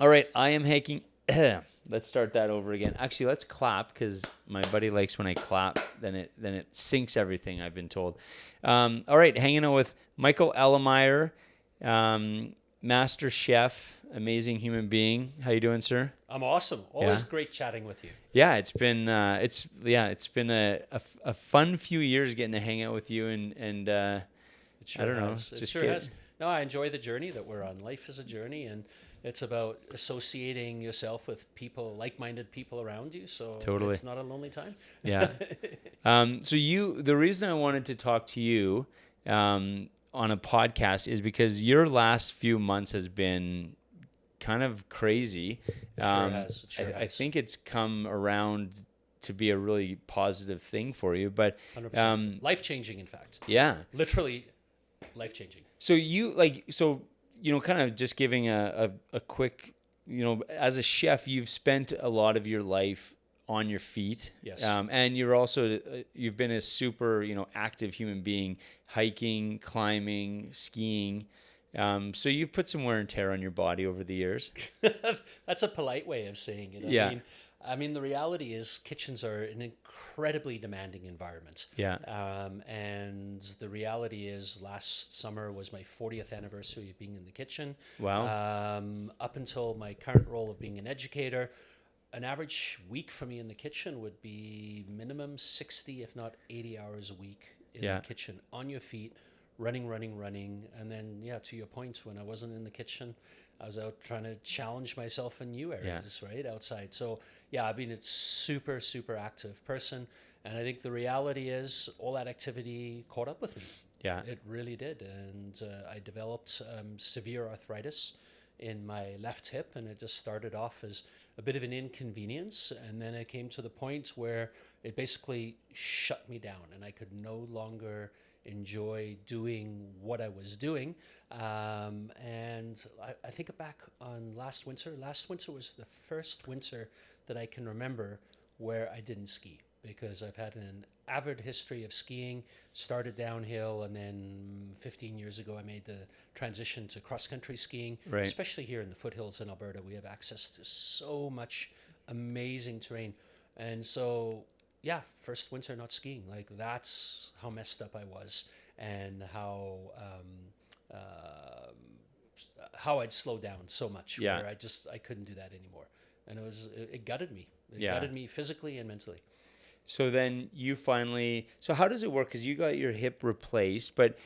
All right, I am hiking. Let's start that over again. Actually, let's clap because my buddy likes when I clap. Then it syncs everything, I've been told. All right, hanging out with Michael Allemeier, master chef, amazing human being. How you doing, sir? I'm awesome. Always great chatting with you. Yeah, it's been a fun few years getting to hang out with you and It sure I don't know, has. It just sure get has. No, I enjoy the journey that we're on. Life is a journey, and it's about associating yourself with people, like-minded people around you. So Totally. it's not a lonely time. Yeah. So the reason I wanted to talk to you on a podcast is because your last few months has been kind of crazy. It sure has. It sure I has. think it's come around to be a really positive thing for you, but 100%. Life-changing, in fact. yeah. Literally life-changing. So kind of just giving a quick, as a chef, you've spent a lot of your life on your feet. Yes. And you've been a super, active human being, hiking, climbing, skiing. So you've put some wear and tear on your body over the years. That's a polite way of saying it. Yeah. I mean, the reality is kitchens are an incredibly demanding environment. Yeah. And the reality is last summer was my 40th anniversary of being in the kitchen. Wow. Up until my current role of being an educator, an average week for me in the kitchen would be minimum 60, if not 80 hours a week in the kitchen on your feet, running. And then, to your point, when I wasn't in the kitchen, I was out trying to challenge myself in new areas, right, outside. So, I've been a super, super active person. And I think the reality is all that activity caught up with me. Yeah. It really did. And I developed severe arthritis in my left hip. And it just started off as a bit of an inconvenience. And then it came to the point where it basically shut me down. And I could no longer enjoy doing what I was doing. And I think back on last winter. Last winter was the first winter that I can remember where I didn't ski, because I've had an avid history of skiing, started downhill, and then 15 years ago I made the transition to cross-country skiing, Right. especially here in the foothills in Alberta. We have access to so much amazing terrain. And so, first winter not skiing, like that's how messed up I was, and how I'd slowed down so much, where I couldn't do that anymore. And it gutted me. It gutted me physically and mentally. So then so how does it work? Because you got your hip replaced, but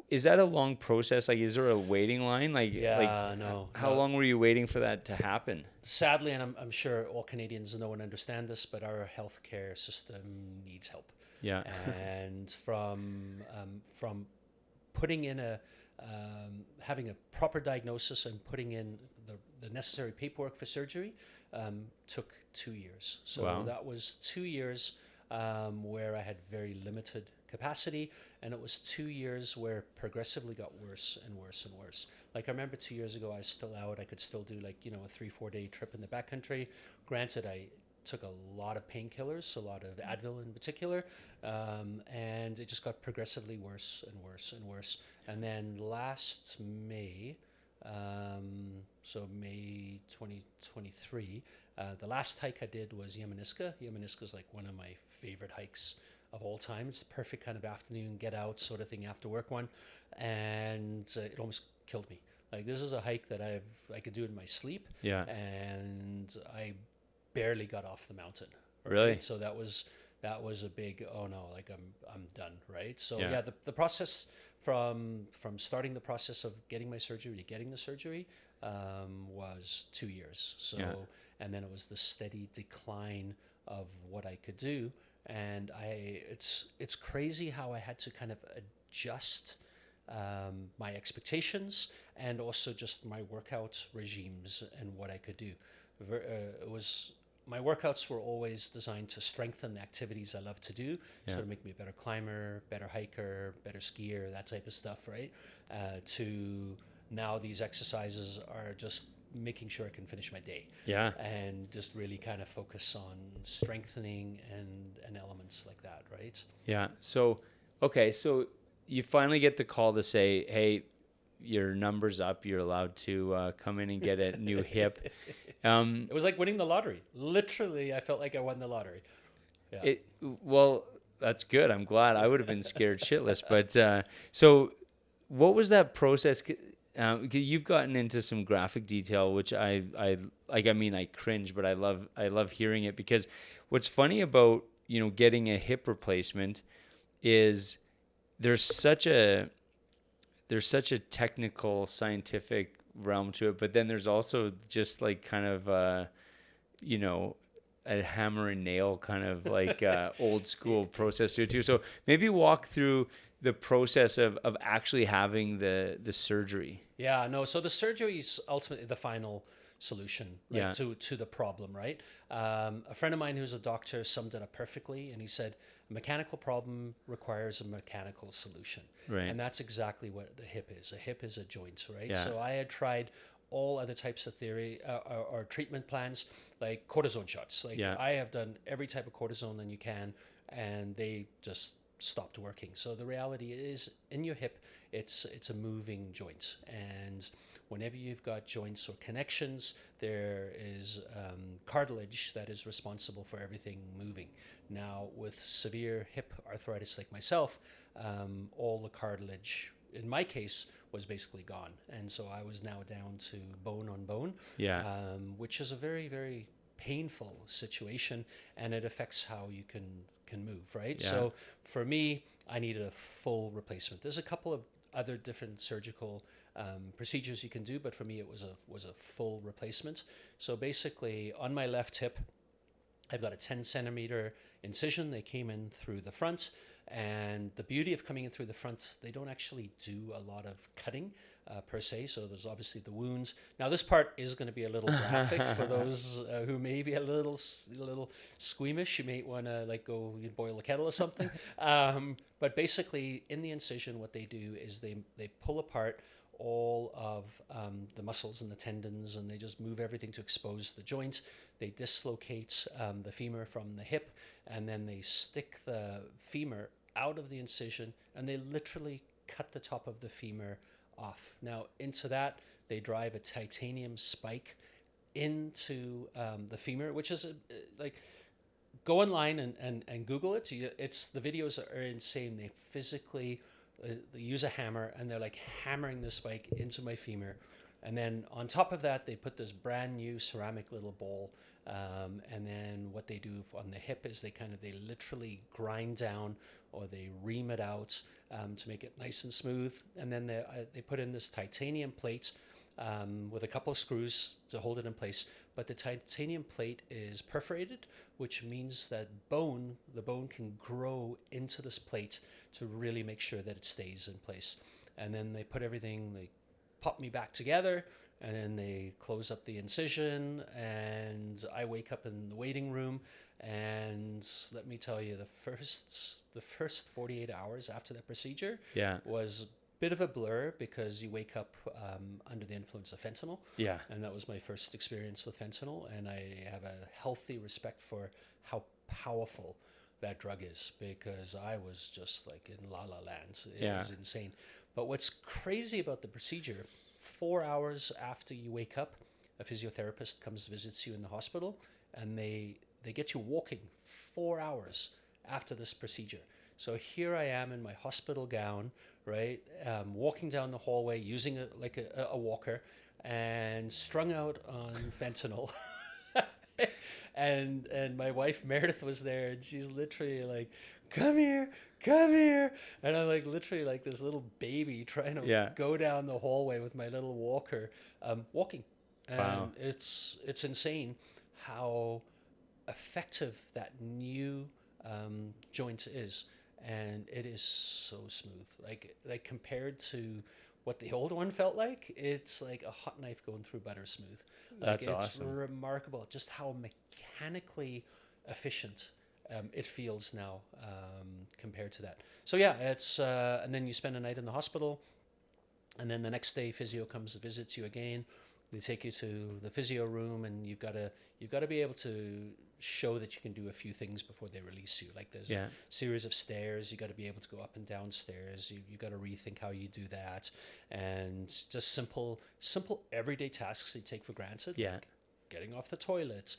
is that a long process? Like, is there a waiting line? No. How long were you waiting for that to happen? Sadly, and I'm sure all Canadians know and understand this, but our healthcare system needs help. Yeah. And from putting in having a proper diagnosis and putting in the necessary paperwork for surgery took 2 years. So Wow. that was 2 years where I had very limited capacity, and it was 2 years where it progressively got worse and worse and worse. Like, I remember 2 years ago I was still out. I could still do a 3-4 day trip in the backcountry. Granted, I took a lot of painkillers, a lot of Advil in particular, and it just got progressively worse and worse and worse. And then last May, so May 2023, the last hike I did was Yamaniska. Yamaniska is like one of my favorite hikes of all time. It's the perfect kind of afternoon get out sort of thing after work one, and it almost killed me. Like, this is a hike that I could do in my sleep, and I barely got off the mountain. Right? Really? So that was a big, oh no, like I'm done, right? So the process from starting the process of getting my surgery to getting the surgery was 2 years. So and then it was the steady decline of what I could do, and it's crazy how I had to kind of adjust my expectations and also just my workout regimes and what I could do. My workouts were always designed to strengthen the activities I love to do, sort of make me a better climber, better hiker, better skier, that type of stuff, right? To now these exercises are just making sure I can finish my day. Yeah. And just really kind of focus on strengthening and elements like that, right? Yeah. So, okay. So you finally get the call to say, hey, your numbers up, you're allowed to come in and get a new hip. It was like winning the lottery. Literally, I felt like I won the lottery. Yeah. Well, that's good. I'm glad. I would have been scared shitless. But so, what was that process? You've gotten into some graphic detail, which I like. I mean, I cringe, but I love hearing it, because what's funny about getting a hip replacement is there's such a technical, scientific realm to it, but then there's also just like kind of a hammer and nail kind of like old school process to it too. So maybe walk through the process of actually having the surgery. Yeah, no. So the surgery is ultimately the final solution, like, to the problem, right? A friend of mine who's a doctor summed it up perfectly, and he said, a mechanical problem requires a mechanical solution. Right. And that's exactly what a hip is. A hip is a joint, right? Yeah. So I had tried all other types of theory or treatment plans, like cortisone shots. Like, I have done every type of cortisone that you can, and they just stopped working. So the reality is, in your hip, it's a moving joint, and whenever you've got joints or connections, there is cartilage that is responsible for everything moving. Now, with severe hip arthritis like myself, all the cartilage, in my case, was basically gone, and so I was now down to bone on bone, which is a very, very painful situation, and it affects how you can move, right? So for me, I needed a full replacement. There's a couple of other different surgical procedures you can do, but for me it was a full replacement. So basically, on my left hip, I've got a 10 centimeter incision. They came in through the front, and the beauty of coming in through the front, they don't actually do a lot of cutting per se. So there's obviously the wounds. Now this part is going to be a little graphic for those who may be a little squeamish. You may want to go boil a kettle or something. But basically, in the incision, what they do is they pull apart all of the muscles and the tendons, and they just move everything to expose the joint. They dislocate the femur from the hip, and then they stick the femur out of the incision, and they literally cut the top of the femur off. Now, into that, they drive a titanium spike into the femur, which is go online and Google it. It's the videos are insane. They physically they use a hammer, and they're like hammering the spike into my femur, and then on top of that they put this brand new ceramic little ball, and then what they do on the hip is they literally grind down, or they ream it out to make it nice and smooth, and then they put in this titanium plate with a couple of screws to hold it in place. But the titanium plate is perforated, which means that the bone can grow into this plate to really make sure that it stays in place. And then they pop me back together, and then they close up the incision, and I wake up in the waiting room, and let me tell you, the first 48 hours after that procedure was bit of a blur, because you wake up under the influence of fentanyl. Yeah. And that was my first experience with fentanyl, and I have a healthy respect for how powerful that drug is, because I was just like in la la land. It was insane. But what's crazy about the procedure, 4 hours after you wake up, a physiotherapist comes, visits you in the hospital, and they get you walking 4 hours after this procedure. So here I am in my hospital gown, right, walking down the hallway using a walker, and strung out on fentanyl. and my wife Meredith was there, and she's literally like, come here, and I'm like literally like this little baby trying to go down the hallway with my little walker, walking. And wow. It's insane how effective that new joint is. And it is so smooth, like compared to what the old one felt like. It's like a hot knife going through butter smooth. That's awesome. It's remarkable just how mechanically efficient it feels now compared to that. So yeah, it's and then you spend a night in the hospital, and then the next day physio comes and visits you again. They take you to the physio room, and you've got to be able to show that you can do a few things before they release you. Like there's Yeah. a series of stairs. You got to be able to go up and down stairs. You got to rethink how you do that, and just simple everyday tasks that you take for granted. Yeah. Like getting off the toilet,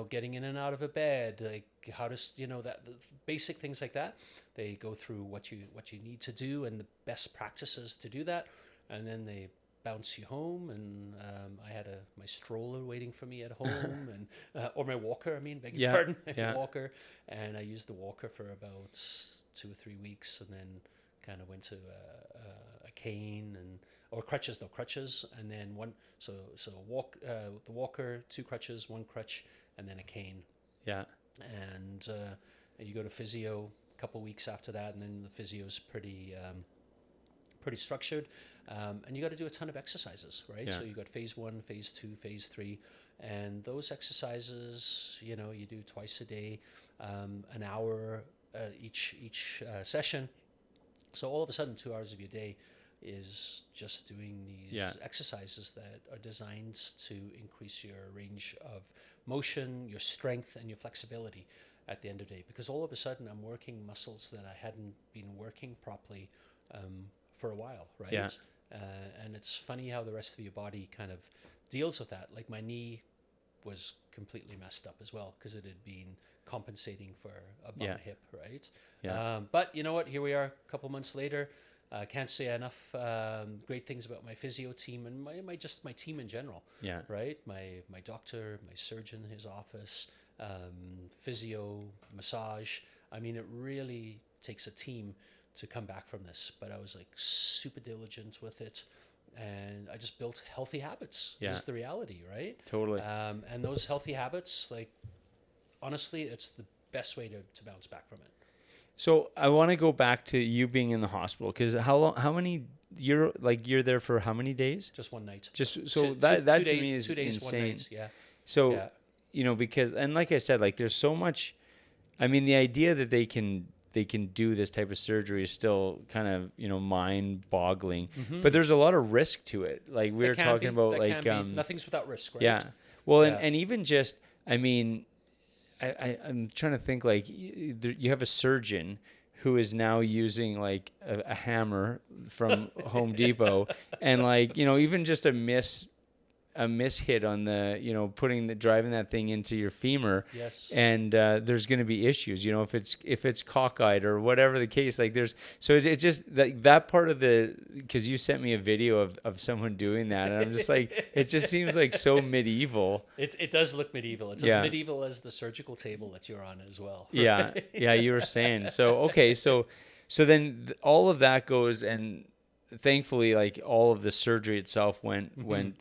getting in and out of a bed, like how to, that the basic things like that. They go through what you need to do and the best practices to do that, and then they bounce you home. And I had my stroller waiting for me at home, and or my walker. I mean, beg your pardon, my walker. And I used the walker for about 2 or 3 weeks, and then kind of went to a cane or crutches, and then the walker, 2 crutches, 1 crutch, and then a cane. Yeah. And you go to physio a couple of weeks after that, and then the physio's pretty structured, and you got to do a ton of exercises, right? Yeah. So you got phase 1, phase 2, phase 3, and those exercises, you do twice a day, an hour each session. So all of a sudden, 2 hours of your day is just doing these exercises that are designed to increase your range of motion, your strength, and your flexibility at the end of the day. Because all of a sudden, I'm working muscles that I hadn't been working properly for a while, right? Yeah. And it's funny how the rest of your body kind of deals with that. Like my knee was completely messed up as well because it had been compensating for a bum hip, right? Yeah. But you know what? Here we are a couple months later. Can't say enough great things about my physio team and my team in general. Yeah. Right? My doctor, my surgeon, his office, physio, massage. I mean, it really takes a team to come back from this. But I was like super diligent with it, and I just built healthy habits. Yeah. Is the reality, right? Totally. And those healthy habits, like honestly, it's the best way to bounce back from it. So I want to go back to you being in the hospital, because how many you're there for how many days? Just one night. Just so Two that to days, me is 2 days, insane. 1 night. Yeah. So because, and like I said, like there's so much. I mean, the idea that they can do this type of surgery is still kind of mind-boggling. Mm-hmm. But there's a lot of risk to it. Like we were talking about, like nothing's without risk, right? Yeah. Well, and even just, I mean, I'm trying to think, like you have a surgeon who is now using like a hammer from Home Depot, and like even just a miss hit on the driving that thing into your femur. Yes. And there's going to be issues, if it's cockeyed or whatever the case. Like it's just that part of because you sent me a video of someone doing that, and I'm just like, it just seems like so medieval. It does look medieval. It's as medieval as the surgical table that you're on as well. Right? Yeah. You were saying. So okay, so then all of that goes, and thankfully, like all of the surgery itself went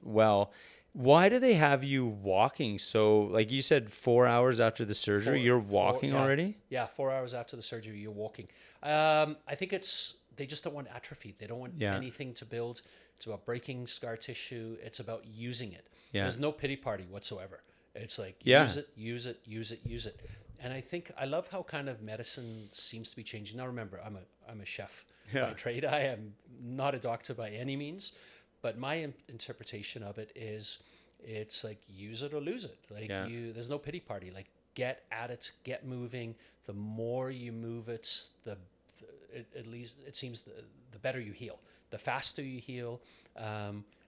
well. Why do they have you walking? So, like you said, 4 hours after the surgery, you're walking already? Yeah, 4 hours after the surgery, you're walking. I think they just don't want atrophy. They don't want anything to build. It's about breaking scar tissue. It's about using it. Yeah. There's no pity party whatsoever. It's like use it. And I love how kind of medicine seems to be changing. Now, remember, I'm a chef by trade. I am not a doctor by any means, but my interpretation of it is it's like use it or lose it. Like there's no pity party. Like get at it, get moving. The more you move it, at least it seems the better you heal. The faster you heal,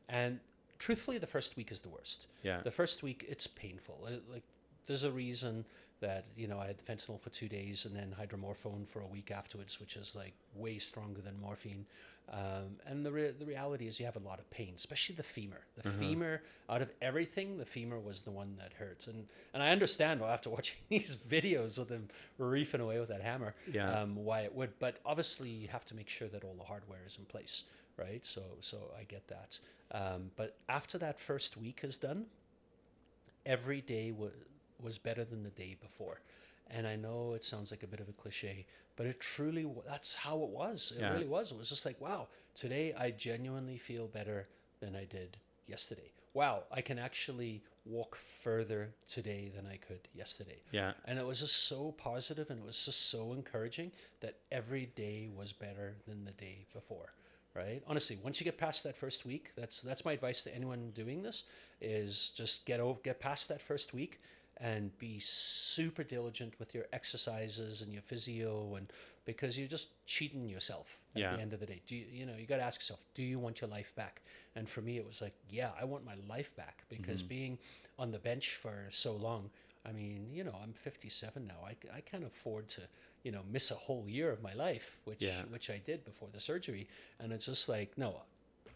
and truthfully, the first week is the worst. Yeah. The first week it's painful. Like there's a reason that I had fentanyl for 2 days and then hydromorphone for a week afterwards, which is like way stronger than morphine. And the reality is you have a lot of pain, especially the femur. The femur, out of everything, the femur was the one that hurts. And I understand after watching these videos of them reefing away with that hammer, why it would. But obviously you have to make sure that all the hardware is in place, right? So I get that. But after that first week is done, every day was better than the day before. And I know it sounds like a bit of a cliche, but it truly, that's how it was. It really was. It was just like, wow, today I genuinely feel better than I did yesterday. Wow, I can actually walk further today than I could yesterday. Yeah. And it was just so positive, and it was just so encouraging that every day was better than the day before. Right? Honestly, once you get past that first week, that's my advice to anyone doing this, is just get past that first week, and be super diligent with your exercises and your physio, and because you're just cheating yourself at Yeah. the end of the day. You got to ask yourself, do you want your life back? And for me, it was like, yeah, I want my life back, because being on the bench for so long, I mean, I'm 57 now. I can't afford to, miss a whole year of my life, which I did before the surgery. And it's just like, no,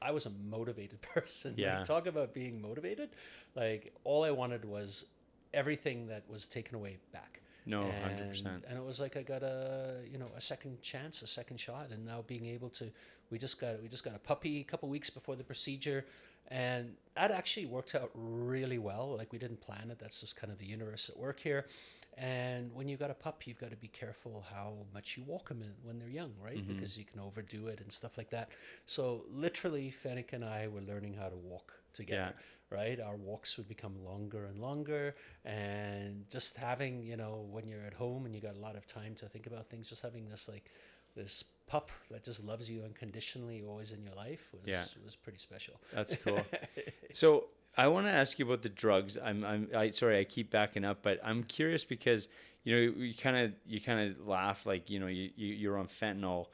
I was a motivated person. Yeah. Like, talk about being motivated. Like, all I wanted was everything that was taken away back. No, and, 100%. And it was like I got a second chance, a second shot, and now being able to, we just got a puppy a couple weeks before the procedure, and that actually worked out really well. Like, we didn't plan it. That's just kind of the universe at work here. And when you've got a pup, you've got to be careful how much you walk them in when they're young, right? Because you can overdo it and stuff like that. So literally, Fennec and I were learning how to walk together, right? Our walks would become longer and longer. And just having, when you're at home and you got a lot of time to think about things, just having this pup that just loves you unconditionally, always in your life, was pretty special. That's cool. So I want to ask you about the drugs. Sorry, I keep backing up, but I'm curious because you kind of laugh, like you're on fentanyl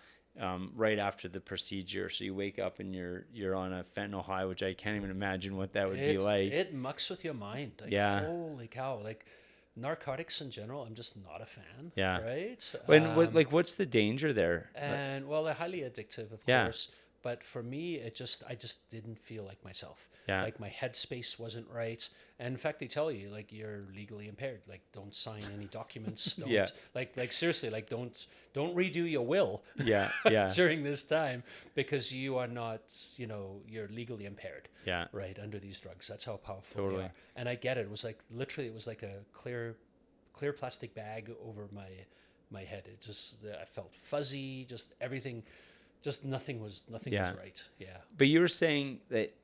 right after the procedure, so you wake up and you're on a fentanyl high, which I can't even imagine what that would be like. It mucks with your mind. Like, yeah. Holy cow! Like, narcotics in general, I'm just not a fan. Yeah. Right. What's the danger there? And well, they're highly addictive, of course. But for me, I just didn't feel like myself. Yeah. Like, my headspace wasn't right. And in fact, they tell you, like, you're legally impaired. Like, don't sign any documents. Don't like seriously, like, don't redo your will. Yeah. during this time, because you are not, you're legally impaired. Yeah. Right, under these drugs. That's how powerful Totally. they are. And I get it. It was like, literally, it was like a clear plastic bag over my head. It just, I felt fuzzy. Just everything. Just nothing was right. Yeah. But you were saying that,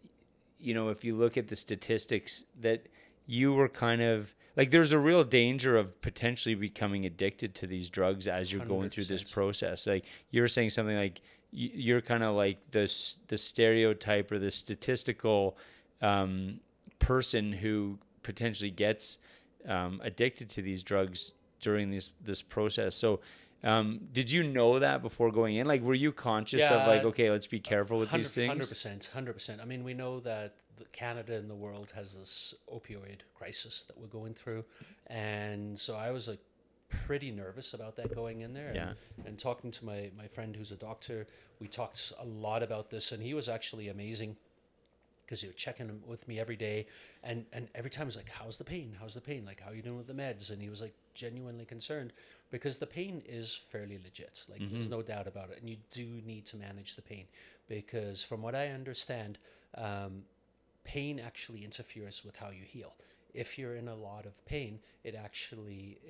if you look at the statistics, that you were kind of like, there's a real danger of potentially becoming addicted to these drugs as you're going through this 100%. process. Like, you were saying something like you're kind of like the stereotype or the statistical person who potentially gets addicted to these drugs during this process. So did you know that before going in? Like, were you conscious of like, okay, let's be careful with these things? 100%. I mean, we know that Canada and the world has this opioid crisis that we're going through. And so I was like pretty nervous about that going in there. And talking to my friend who's a doctor, we talked a lot about this, and he was actually amazing, because he was checking with me every day, and every time I was like, how's the pain? Like, how are you doing with the meds? And he was like genuinely concerned, because the pain is fairly legit. Like, there's no doubt about it. And you do need to manage the pain, because from what I understand, pain actually interferes with how you heal. If you're in a lot of pain, it actually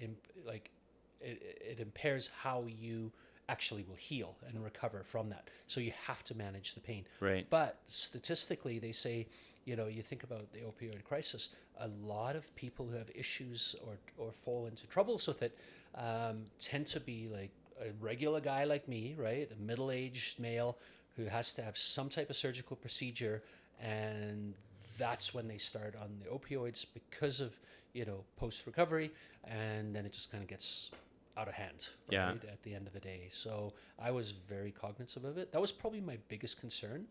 it impairs how you actually will heal and recover from that. So you have to manage the pain. Right. But statistically, they say, you think about the opioid crisis, a lot of people who have issues or fall into troubles with it tend to be like a regular guy like me, right? A middle-aged male who has to have some type of surgical procedure, and that's when they start on the opioids because of, post-recovery, and then it just kind of gets out of hand, right, at the end of the day. So I was very cognizant of it. That was probably my biggest concern.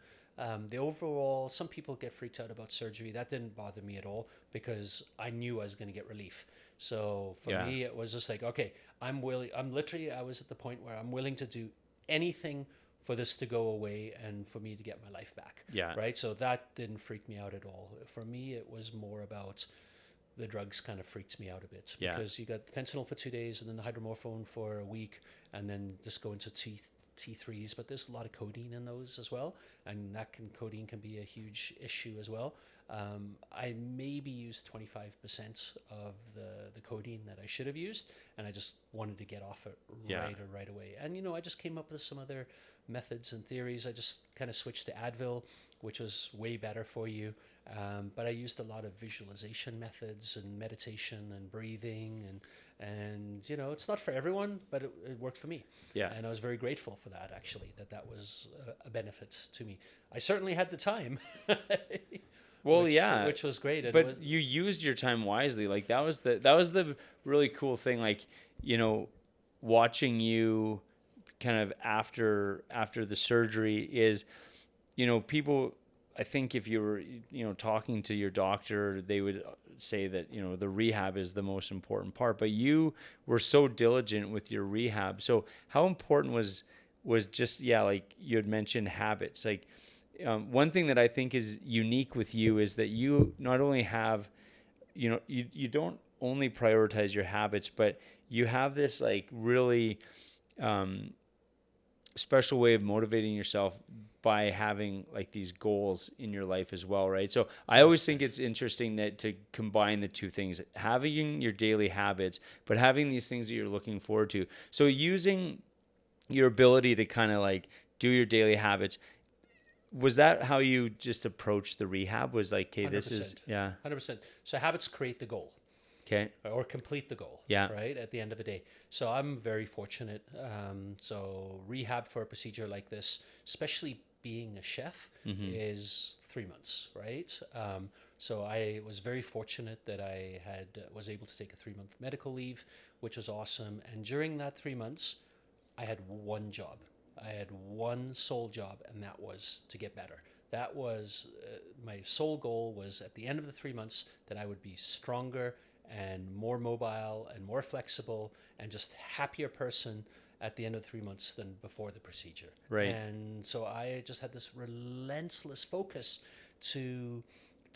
The overall, some people get freaked out about surgery. That didn't bother me at all, because I knew I was going to get relief. So for me, it was just like, okay, I was at the point where I'm willing to do anything for this to go away and for me to get my life back. Yeah. Right. So that didn't freak me out at all. For me, it was more about the drugs kind of freaks me out a bit, because you got fentanyl for 2 days and then the hydromorphone for a week, and then just go into T3s, but there's a lot of codeine in those as well, and codeine can be a huge issue as well. I maybe used 25% of the codeine that I should have used, and I just wanted to get off it right away. And I just came up with some other methods and theories. I just kind of switched to Advil, which was way better for you. But I used a lot of visualization methods and meditation and breathing, and it's not for everyone, but it worked for me. Yeah. And I was very grateful for that, actually, that was a benefit to me. I certainly had the time. Well, which, yeah, which was great. And but you used your time wisely. Like that was the really cool thing. Like, watching you kind of after the surgery is, people, I think if you were, talking to your doctor, they would say that, the rehab is the most important part, but you were so diligent with your rehab. So how important was just, yeah, like you had mentioned habits. Like, one thing that I think is unique with you is that you not only have, you don't only prioritize your habits, but you have this like really, special way of motivating yourself by having like these goals in your life as well, right? So I always think it's interesting that to combine the two things, having your daily habits, but having these things that you're looking forward to. So using your ability to kind of like do your daily habits, was that how you just approached the rehab? Was like, okay, this is, 100%. yeah, 100%. So habits create the goal. okay, Or complete the goal. yeah, Right at the end of the day. So I'm very fortunate. So rehab for a procedure like this, especially being a chef, is 3 months, right? So I was very fortunate that I was able to take a 3-month medical leave, which was awesome. And during that 3 months, I had one job. I had one sole job, and that was to get better. That was my sole goal, was at the end of the 3 months that I would be stronger and more mobile and more flexible and just happier person at the end of 3 months than before the procedure. right, And so I just had this relentless focus to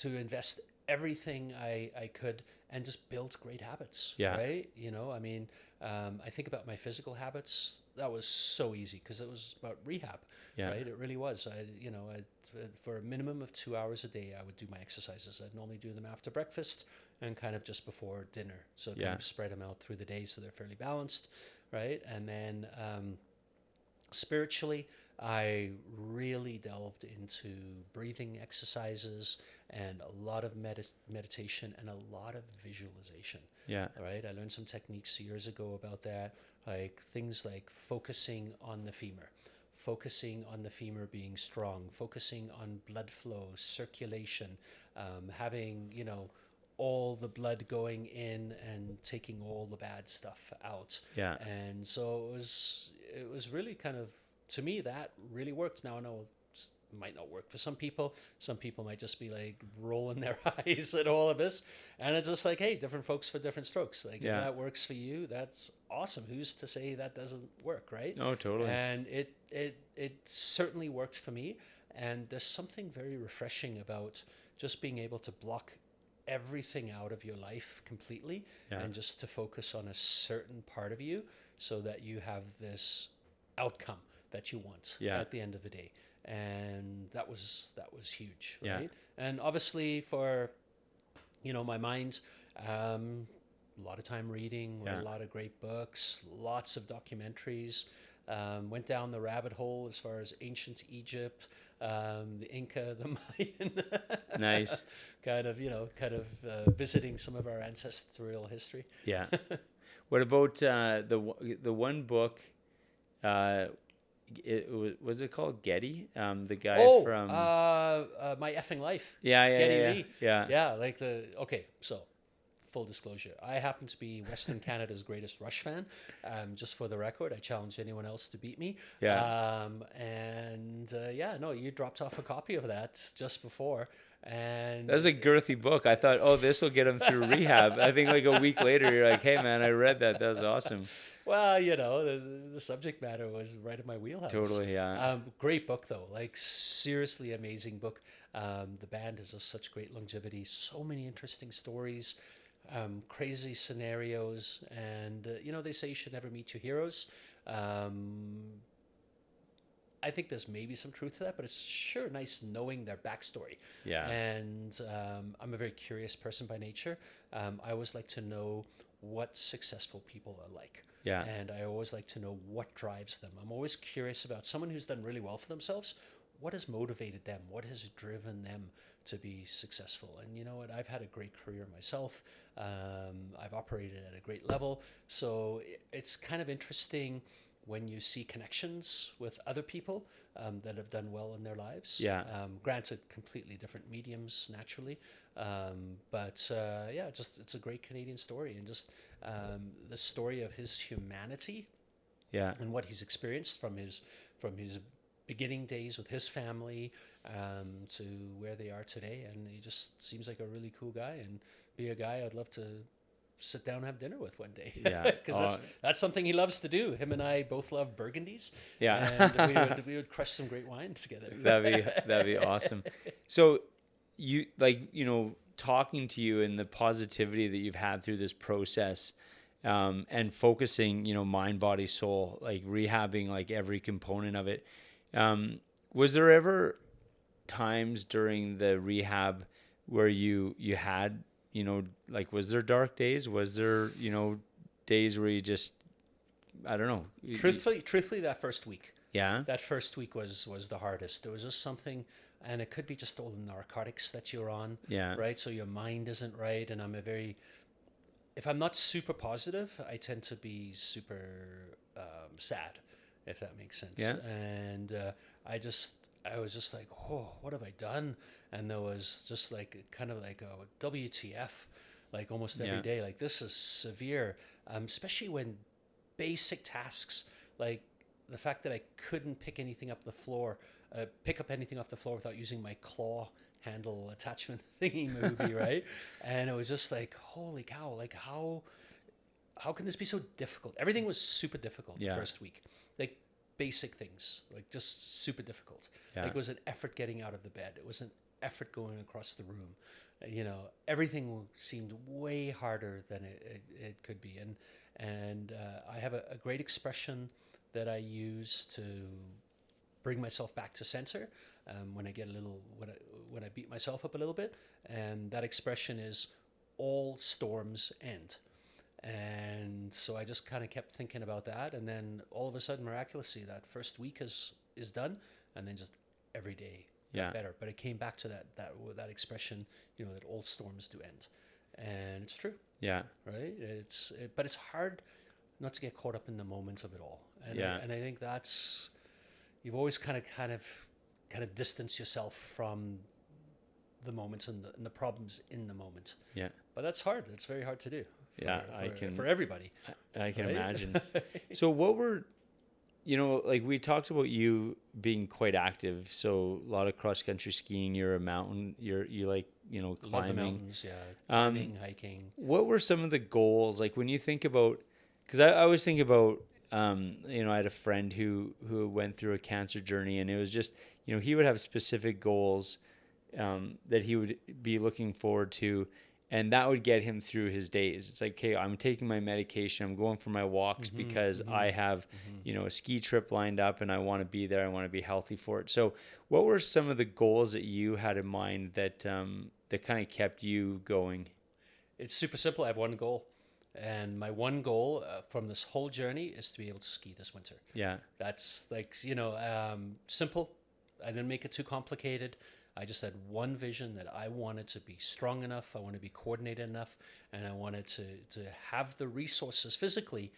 invest everything I could and just build great habits. yeah, Right. I mean, I think about my physical habits. That was so easy because it was about rehab. yeah, Right. It really was. For a minimum of 2 hours a day, I would do my exercises. I'd normally do them after breakfast and kind of just before dinner. So kind yeah, of spread them out through the day so they're fairly balanced. Right. And then spiritually, I really delved into breathing exercises and a lot of meditation and a lot of visualization. yeah, Right. I learned some techniques years ago about that, like things like focusing on the femur. Focusing on the femur being strong, focusing on blood flow, circulation, having, all the blood going in and taking all the bad stuff out. yeah, And so it was really kind of, to me, that really worked. Now I know it might not work for some people. Some people might just be like rolling their eyes at all of this. And it's just like, hey, different folks for different strokes. Like, yeah. if that works for you, that's awesome. Who's to say that doesn't work, right? Oh, totally. And it certainly worked for me. And there's something very refreshing about just being able to block everything out of your life completely, Yeah. and just to focus on a certain part of you so that you have this outcome that you want Yeah. at the end of the day. And that was huge, Yeah. right? And obviously for my mind, a lot of time reading, read Yeah. a lot of great books, lots of documentaries, went down the rabbit hole as far as ancient Egypt, the Inca, the Mayan. Nice. kind of visiting some of our ancestral history. Yeah. What about the one book? Was it called Getty? The guy from My Effing Life. yeah, Geddy yeah, Lee. yeah, Yeah, okay, so full disclosure, I happen to be Western Canada's greatest Rush fan. Just for the record, I challenge anyone else to beat me. Yeah. You dropped off a copy of that just before. And That was a girthy book. I thought, oh, this will get him through rehab. I think like a week later, you're like, hey, man, I read that. That was awesome. well, the subject matter was right in my wheelhouse. Totally, yeah. Great book, though. Like, seriously amazing book. The band has such great longevity, so many interesting stories, crazy scenarios, and, they say you should never meet your heroes. I think there's maybe some truth to that, but it's sure nice knowing their backstory. Yeah. And I'm a very curious person by nature. I always like to know what successful people are like. Yeah. And I always like to know what drives them. I'm always curious about someone who's done really well for themselves. What has motivated them? What has driven them to be successful? And you know what? I've had a great career myself. I've operated at a great level. So it's kind of interesting when you see connections with other people that have done well in their lives. Yeah. Granted, completely different mediums naturally, but yeah, just it's a great Canadian story, and just the story of his humanity Yeah. and what he's experienced from his beginning days with his family to where they are today. And he just seems like a really cool guy, and be a guy I'd love to sit down and have dinner with one day. Yeah. Because that's something he loves to do. Him and I both love Burgundies. Yeah. And we would crush some great wine together. That'd be awesome. So you, like, you know, talking to you and the positivity that you've had through this process, and focusing, you know, mind, body, soul, like rehabbing like every component of it. Was there ever times during the rehab where you had, you know, like, was there dark days? Was there, you know, days where you just, I don't know. Truthfully, that first week. Yeah. That first week was the hardest. There was just something, and it could be just all the narcotics that you're on. Yeah. Right. So your mind isn't right, and if I'm not super positive, I tend to be super sad, if that makes sense. Yeah. And I was just like, oh, what have I done? And there was just like kind of like a WTF, like almost every day. Like, this is severe, especially when basic tasks, like the fact that I couldn't pick up anything off the floor without using my claw handle attachment thingy movie, right? And it was just like, holy cow, like how can this be so difficult? Everything was super difficult the first week. Like, basic things, like just super difficult. Yeah. Like, it was an effort getting out of the bed. It was an effort going across the room. You know, everything seemed way harder than it could be. And I have a great expression that I use to bring myself back to center when I get when I beat myself up a little bit. And that expression is, all storms end. And so I just kind of kept thinking about that, and then all of a sudden, miraculously, that first week is done, and then just every day got better. But it came back to that expression, you know, that all storms do end, and it's true. Yeah. Right. But it's hard not to get caught up in the moment of it all, and I think that's, you've always kind of distance yourself from the moments and the problems in the moment. Yeah. But that's hard. It's very hard to do. For everybody. I can right? imagine. So what were, you know, like, we talked about you being quite active. So a lot of cross country skiing. You're a mountain. You like, you know, climbing. Love the mountains, climbing, hiking. What were some of the goals? Like, when you think about, because I always think about, you know, I had a friend who went through a cancer journey, and it was just, you know, he would have specific goals that he would be looking forward to, and that would get him through his days. It's like, okay, I'm taking my medication, I'm going for my walks because I have, you know, a ski trip lined up, and I want to be there. I want to be healthy for it. So what were some of the goals that you had in mind that that kind of kept you going? It's super simple. I have one goal. And my one goal from this whole journey is to be able to ski this winter. Yeah. That's like, you know, simple. I didn't make it too complicated. I just had one vision, that I wanted to be strong enough, I wanted to be coordinated enough, and I wanted to have the resources physically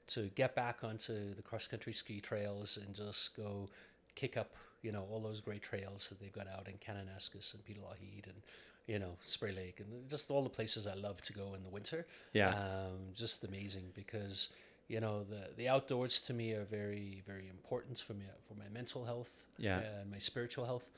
to get back onto the cross-country ski trails and just go kick up, you know, all those great trails that they've got out in Kananaskis and Petalahide and, you know, Spray Lake, and just all the places I love to go in the winter. Yeah. Just amazing, because, you know, the outdoors to me are very, very important for me, for my mental health, and my spiritual health.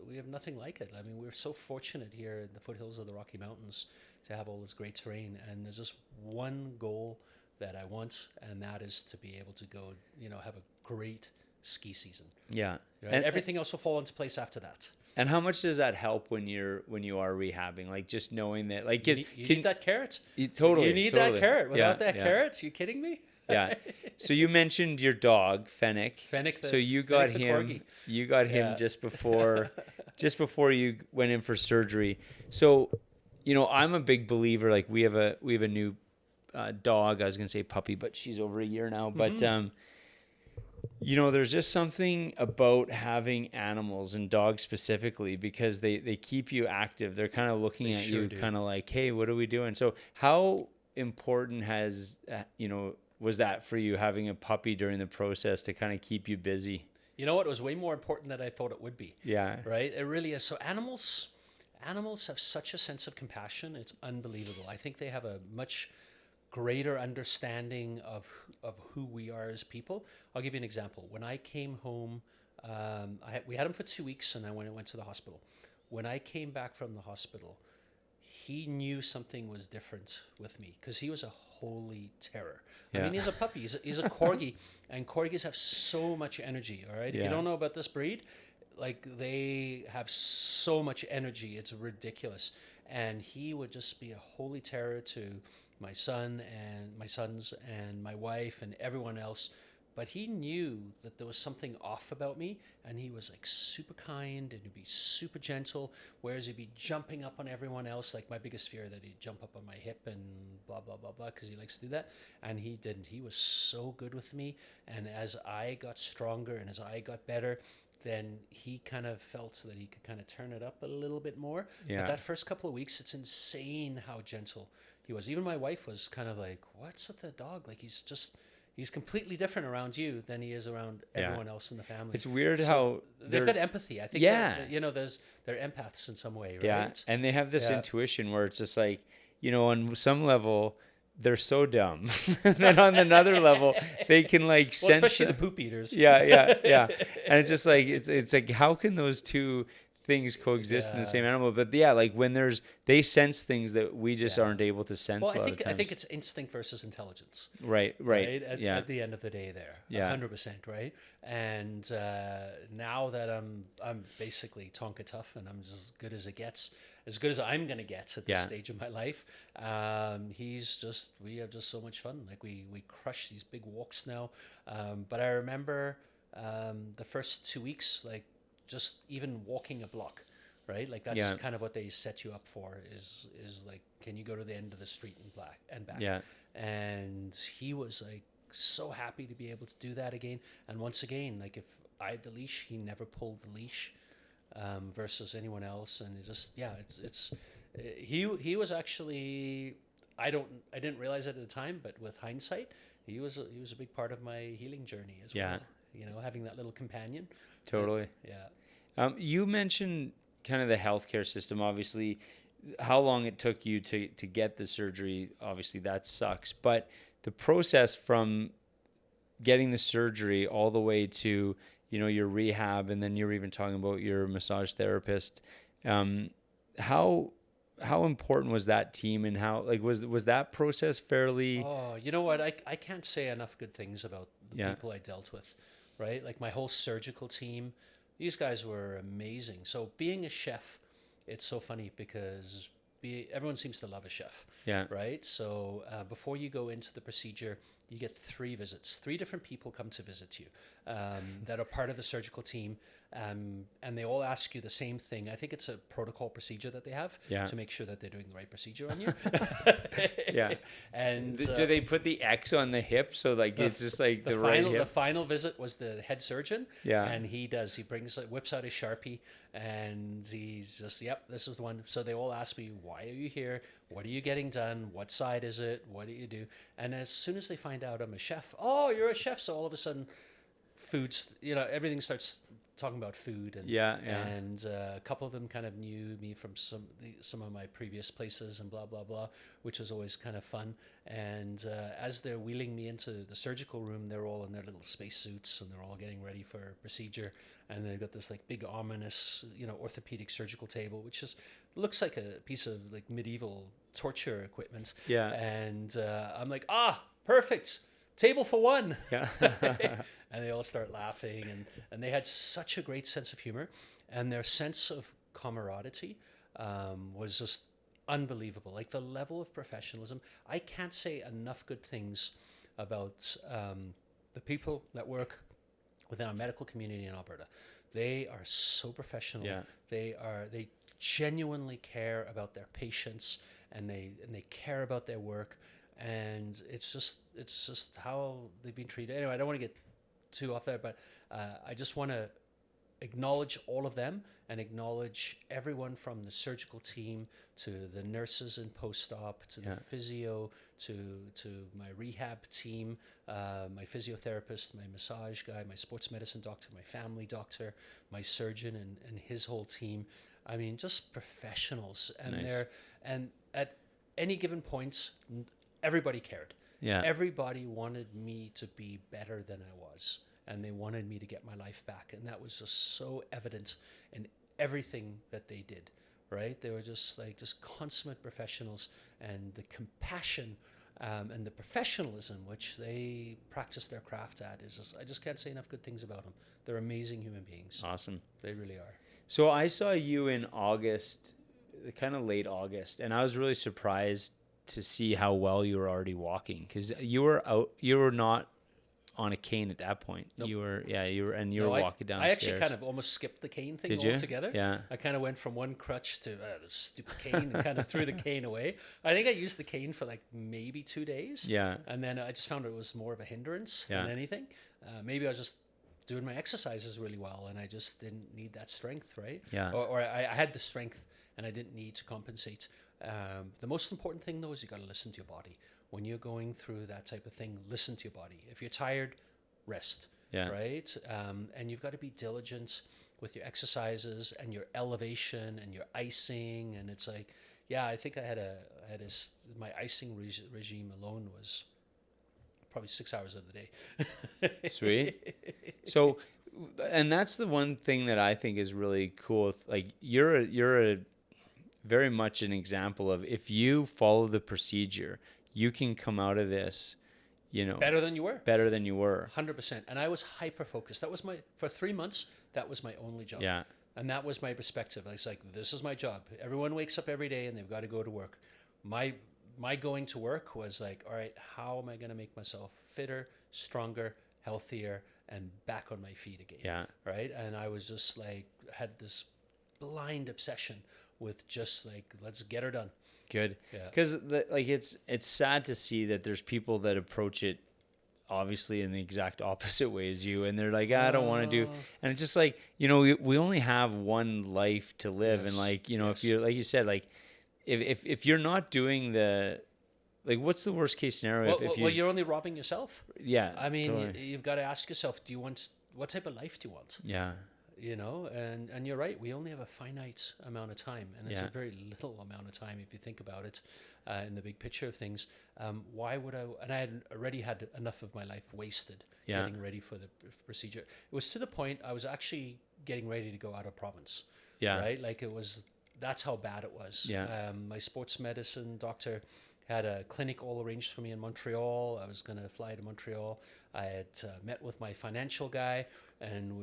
We have nothing like it. I mean, we're so fortunate here in the foothills of the Rocky Mountains to have all this great terrain, and there's just one goal that I want, and that is to be able to go, you know, have a great ski season. Yeah. Right? And everything else will fall into place after that. And how much does that help when you are rehabbing? Like, just knowing that, like, you need that carrot. You need that carrot. Without that carrot, you kidding me? Yeah. So you mentioned your dog, Fennec. So you got him. You got him just before you went in for surgery. So, you know, I'm a big believer. Like, we have a new dog. I was gonna say puppy, but she's over a year now. But you know, there's just something about having animals, and dogs specifically, because they keep you active. They're kind of looking at you, kind of like, hey, what are we doing? So how important has, you know, was that for you, having a puppy during the process to kind of keep you busy? You know what? It was way more important than I thought it would be. Yeah. Right? It really is. So animals have such a sense of compassion. It's unbelievable. I think they have a much greater understanding of who we are as people. I'll give you an example. When I came home, we had him for 2 weeks, and I went to the hospital. When I came back from the hospital, he knew something was different with me because he was a holy terror. I mean, he's a puppy. He's a corgi, and corgis have so much energy. All right, if you don't know about this breed, like they have so much energy, it's ridiculous. And he would just be a holy terror to my son and my sons and my wife and everyone else. But he knew that there was something off about me, and he was like super kind and he'd be super gentle, whereas he'd be jumping up on everyone else. Like my biggest fear that he'd jump up on my hip and blah, blah, blah, blah, because he likes to do that. And he didn't. He was so good with me. And as I got stronger and as I got better, then he kind of felt that he could kind of turn it up a little bit more. Yeah. But that first couple of weeks, it's insane how gentle he was. Even my wife was kind of like, what's with the dog? Like he's completely different around you than he is around everyone else in the family. It's weird how they've got empathy. I think that, they're empaths in some way, right? Yeah. And they have this intuition where it's just like, on some level they're so dumb. And then on another level they can like sense, especially the poop eaters. Yeah. And it's just like it's like, how can those two things coexist in the same animal? But like when they sense things that we just aren't able to sense. Well, I think it's instinct versus intelligence. Right. At the end of the day, there, 100%, right? And now that I'm basically Tonka tough and I'm just as good as it gets, as good as I'm gonna get at this stage of my life. We have just so much fun. Like we crush these big walks now. But I remember the first 2 weeks, like, just even walking a block, right? Like that's kind of what they set you up for is like, can you go to the end of the street and back? Yeah. And he was like so happy to be able to do that again. And once again, like if I had the leash, he never pulled the leash, versus anyone else. And it just, he was actually, I didn't realize it at the time, but with hindsight, he was a big part of my healing journey as well. Having that little companion. Totally. Yeah. You mentioned kind of the healthcare system, obviously, how long it took you to get the surgery. Obviously that sucks, but the process from getting the surgery all the way to, your rehab, and then you're even talking about your massage therapist. How important was that team, and how, like, was that process fairly? Oh, you know what? I can't say enough good things about the people I dealt with, right? Like my whole surgical team, these guys were amazing. So being a chef, it's so funny because everyone seems to love a chef, right? So before you go into the procedure, you get 3 visits. 3 different people come to visit you that are part of the surgical team. And they all ask you the same thing. I think it's a protocol procedure that they have to make sure that they're doing the right procedure on you. And do they put the X on the hip so like it's just like the right hip? The final visit was the head surgeon. And he whips out his Sharpie, and he's just, this is the one. So they all ask me, why are you here? What are you getting done? What side is it? What do you do? And as soon as they find out I'm a chef, oh, you're a chef. So all of a sudden, foods, everything starts talking about food, and and a couple of them kind of knew me from some of my previous places and blah blah blah, which was always kind of fun. And as they're wheeling me into the surgical room, they're all in their little space suits and they're all getting ready for a procedure, and they've got this like big ominous orthopedic surgical table, which looks like a piece of like medieval torture equipment. And I'm like, perfect, table for one. And they all start laughing, and they had such a great sense of humor, and their sense of camaraderie was just unbelievable. Like the level of professionalism, I can't say enough good things about the people that work within our medical community in Alberta. They are so professional. They genuinely care about their patients, and they care about their work. And it's just how they've been treated. Anyway, I don't want to get too off there, but I just want to acknowledge all of them and acknowledge everyone from the surgical team to the nurses in post-op to the physio to my rehab team, my physiotherapist, my massage guy, my sports medicine doctor, my family doctor, my surgeon and his whole team. I mean, just professionals. And and at any given point, everybody cared. Yeah. Everybody wanted me to be better than I was, and they wanted me to get my life back. And that was just so evident in everything that they did, right? They were just consummate professionals, and the compassion and the professionalism which they practice their craft at is just, I just can't say enough good things about them. They're amazing human beings. Awesome. They really are. So I saw you in August, kind of late August, and I was really surprised to see how well you were already walking, because you were not on a cane at that point. Nope. You were walking down. I actually kind of almost skipped the cane thing altogether. Yeah. I kind of went from one crutch to the stupid cane and kind of threw the cane away. I think I used the cane for like maybe 2 days. Yeah. And then I just found it was more of a hindrance than anything. Maybe I was just doing my exercises really well and I just didn't need that strength, right? Yeah. Or I had the strength and I didn't need to compensate. The most important thing though is you got to listen to your body. When you're going through that type of thing, listen to your body. If you're tired, rest, right? And you've got to be diligent with your exercises and your elevation and your icing. And it's like, I think my icing regime alone was probably 6 hours of the day. Sweet. So, and that's the one thing that I think is really cool. Like you're a very much an example of, if you follow the procedure, you can come out of this, better than you were. 100%. And I was hyper focused. That was for 3 months, that was my only job. Yeah. And that was my perspective. I was like, this is my job. Everyone wakes up every day and they've got to go to work. My going to work was like, all right, how am I going to make myself fitter, stronger, healthier, and back on my feet again? Yeah. Right. And I was just like, had this blind obsession with just like, let's get her done. Good. Because it's sad to see that there's people that approach it obviously in the exact opposite way as you, and they're like, I don't want to do, and it's just like, we only have one life to live. And like, if you, like you said, like if you're not doing what's the worst case scenario? Well, you're only robbing yourself. Yeah. I mean, totally. You've got to ask yourself, what type of life do you want? Yeah. And you're right. We only have a finite amount of time, and it's a very little amount of time if you think about it in the big picture of things. Why would I? And I had already had enough of my life wasted getting ready for the procedure. It was to the point I was actually getting ready to go out of province. Yeah. Right. Like that's how bad it was. Yeah. My sports medicine doctor had a clinic all arranged for me in Montreal. I was going to fly to Montreal. I had met with my financial guy, and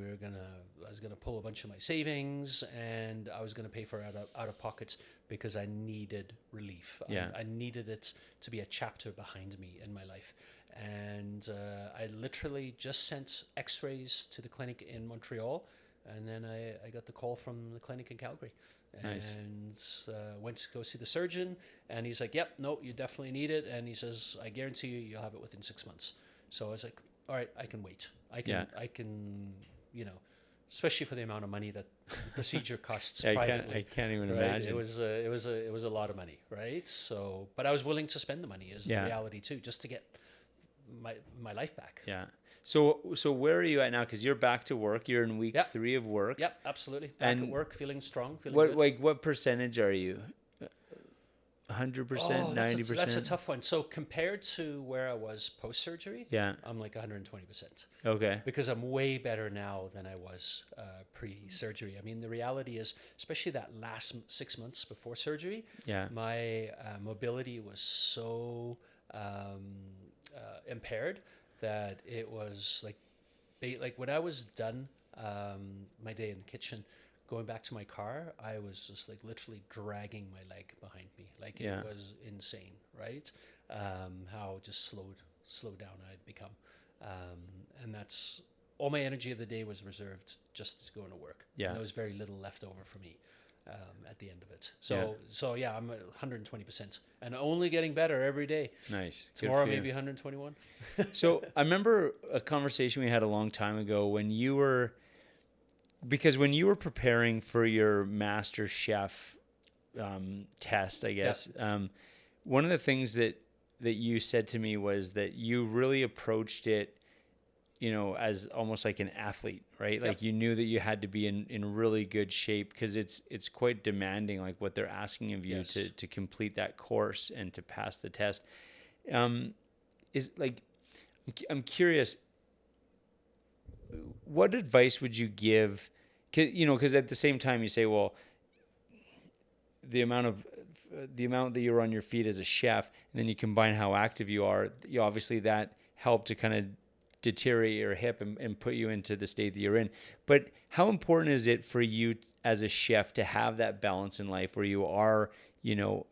I was gonna pull a bunch of my savings, and I was gonna pay for it out of pocket because I needed relief. Yeah. I needed it to be a chapter behind me in my life. And I literally just sent x-rays to the clinic in Montreal, and then I got the call from the clinic in Calgary. Nice. And went to go see the surgeon, and he's like, yep, no, you definitely need it. And he says, I guarantee you'll have it within 6 months. So I was like, all right, I can wait. I can, especially for the amount of money that the procedure costs privately. I can't even right? imagine. It was a lot of money, right? So, but I was willing to spend the money is the reality too, just to get my life back. Yeah. So where are you at now? Because you're back to work. You're in week 3 of work. Yep, absolutely. Back at work, feeling strong, feeling what good. Like what percentage are you? 100%, 90%? That's a tough one. So compared to where I was post-surgery, I'm like 120%. Okay. Because I'm way better now than I was pre-surgery. I mean, the reality is, especially that last 6 months before surgery, my mobility was so impaired that it was like when I was done my day in the kitchen, going back to my car, I was just like literally dragging my leg behind me. Like it was insane, right? How just slowed down I'd become. And that's all my energy of the day was reserved just to go into work. Yeah. And there was very little left over for me at the end of it. So yeah, I'm at 120% and only getting better every day. Nice. Tomorrow maybe 121. So I remember a conversation we had a long time ago when you were because when you were preparing for your master chef test, I guess, one of the things that you said to me was that you really approached it, as almost like an athlete, right? Like you knew that you had to be in really good shape, because it's quite demanding, like what they're asking of you to complete that course and to pass the test. Is like, I'm curious, what advice would you give? Because at the same time you say, well, the amount that you're on your feet as a chef, and then you combine how active you are, obviously that helped to kind of deteriorate your hip and put you into the state that you're in. But how important is it for you as a chef to have that balance in life where you are,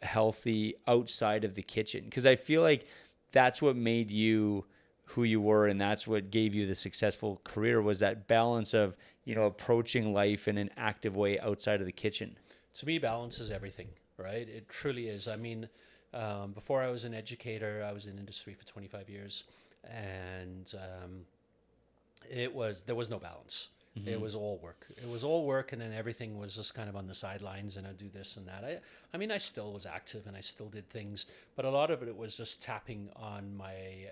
healthy outside of the kitchen? Because I feel like that's what made you who you were, and that's what gave you the successful career, was that balance of, approaching life in an active way outside of the kitchen. To me, balance is everything, right? It truly is. I mean, before I was an educator, I was in industry for 25 years, and there was no balance. Mm-hmm. It was all work. And then everything was just kind of on the sidelines, and I'd do this and that. I mean, I still was active and I still did things, but a lot of it was just tapping on my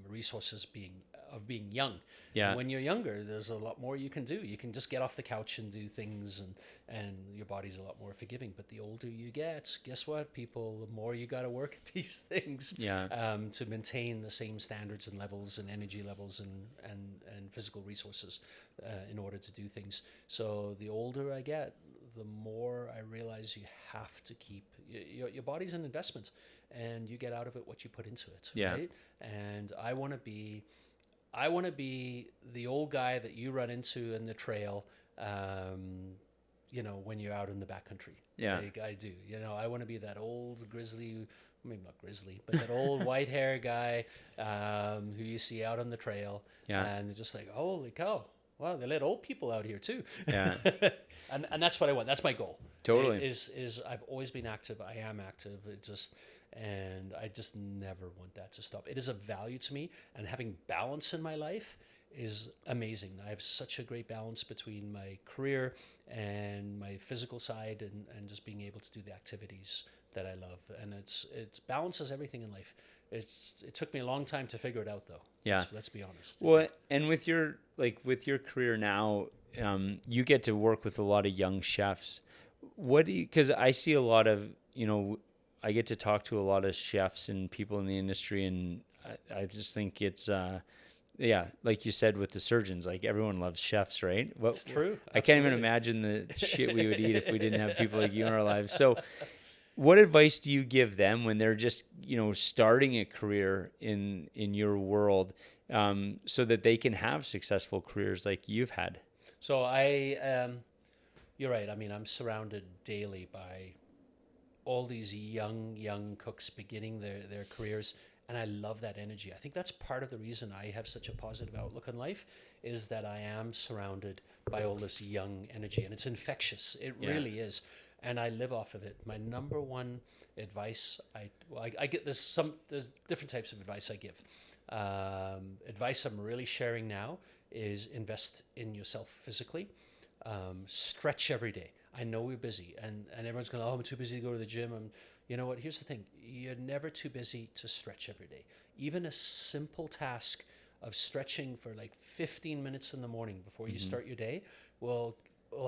resources of being young. Yeah. And when you're younger, there's a lot more you can do. You can just get off the couch and do things, and your body's a lot more forgiving. But the older you get, guess what, people, the more you got to work at these things to maintain the same standards and levels and energy levels and physical resources in order to do things. So the older I get, the more I realize you have to keep your body's an investment, and you get out of it what you put into it. Yeah. Right? And I want to be the old guy that you run into in the trail, when you're out in the backcountry. Yeah. Like I do. I want to be that old grizzly, maybe not grizzly, but that old white hair guy who you see out on the trail. Yeah. And they're just like, holy cow. Wow, they let old people out here too. Yeah. and that's what I want. That's my goal. Totally. Is I've always been active. I am active. And I just never want that to stop. It is a value to me, and having balance in my life is amazing. I have such a great balance between my career and my physical side, and just being able to do the activities that I love. And it's balances everything in life. It took me a long time to figure it out, though. Yeah. Let's be honest. Well, and with your career now, you get to work with a lot of young chefs. Because I see a lot of, I get to talk to a lot of chefs and people in the industry, and I just think it's, like you said with the surgeons, like everyone loves chefs, right? It's true. I can't even imagine the shit we would eat if we didn't have people like you in our lives. So what advice do you give them when they're just, starting a career in your world, so that they can have successful careers like you've had? So you're right. I mean, I'm surrounded daily by all these young cooks beginning their careers, and I love that energy. I think that's part of the reason I have such a positive outlook on life, is that I am surrounded by all this young energy, and it's infectious. It really is. And I live off of it. My number one advice, I get there's different types of advice I give. Advice I'm really sharing now is invest in yourself physically. Stretch every day. I know we're busy, and everyone's going, I'm too busy to go to the gym. You know what? Here's the thing. You're never too busy to stretch every day. Even a simple task of stretching for like 15 minutes in the morning before you start your day will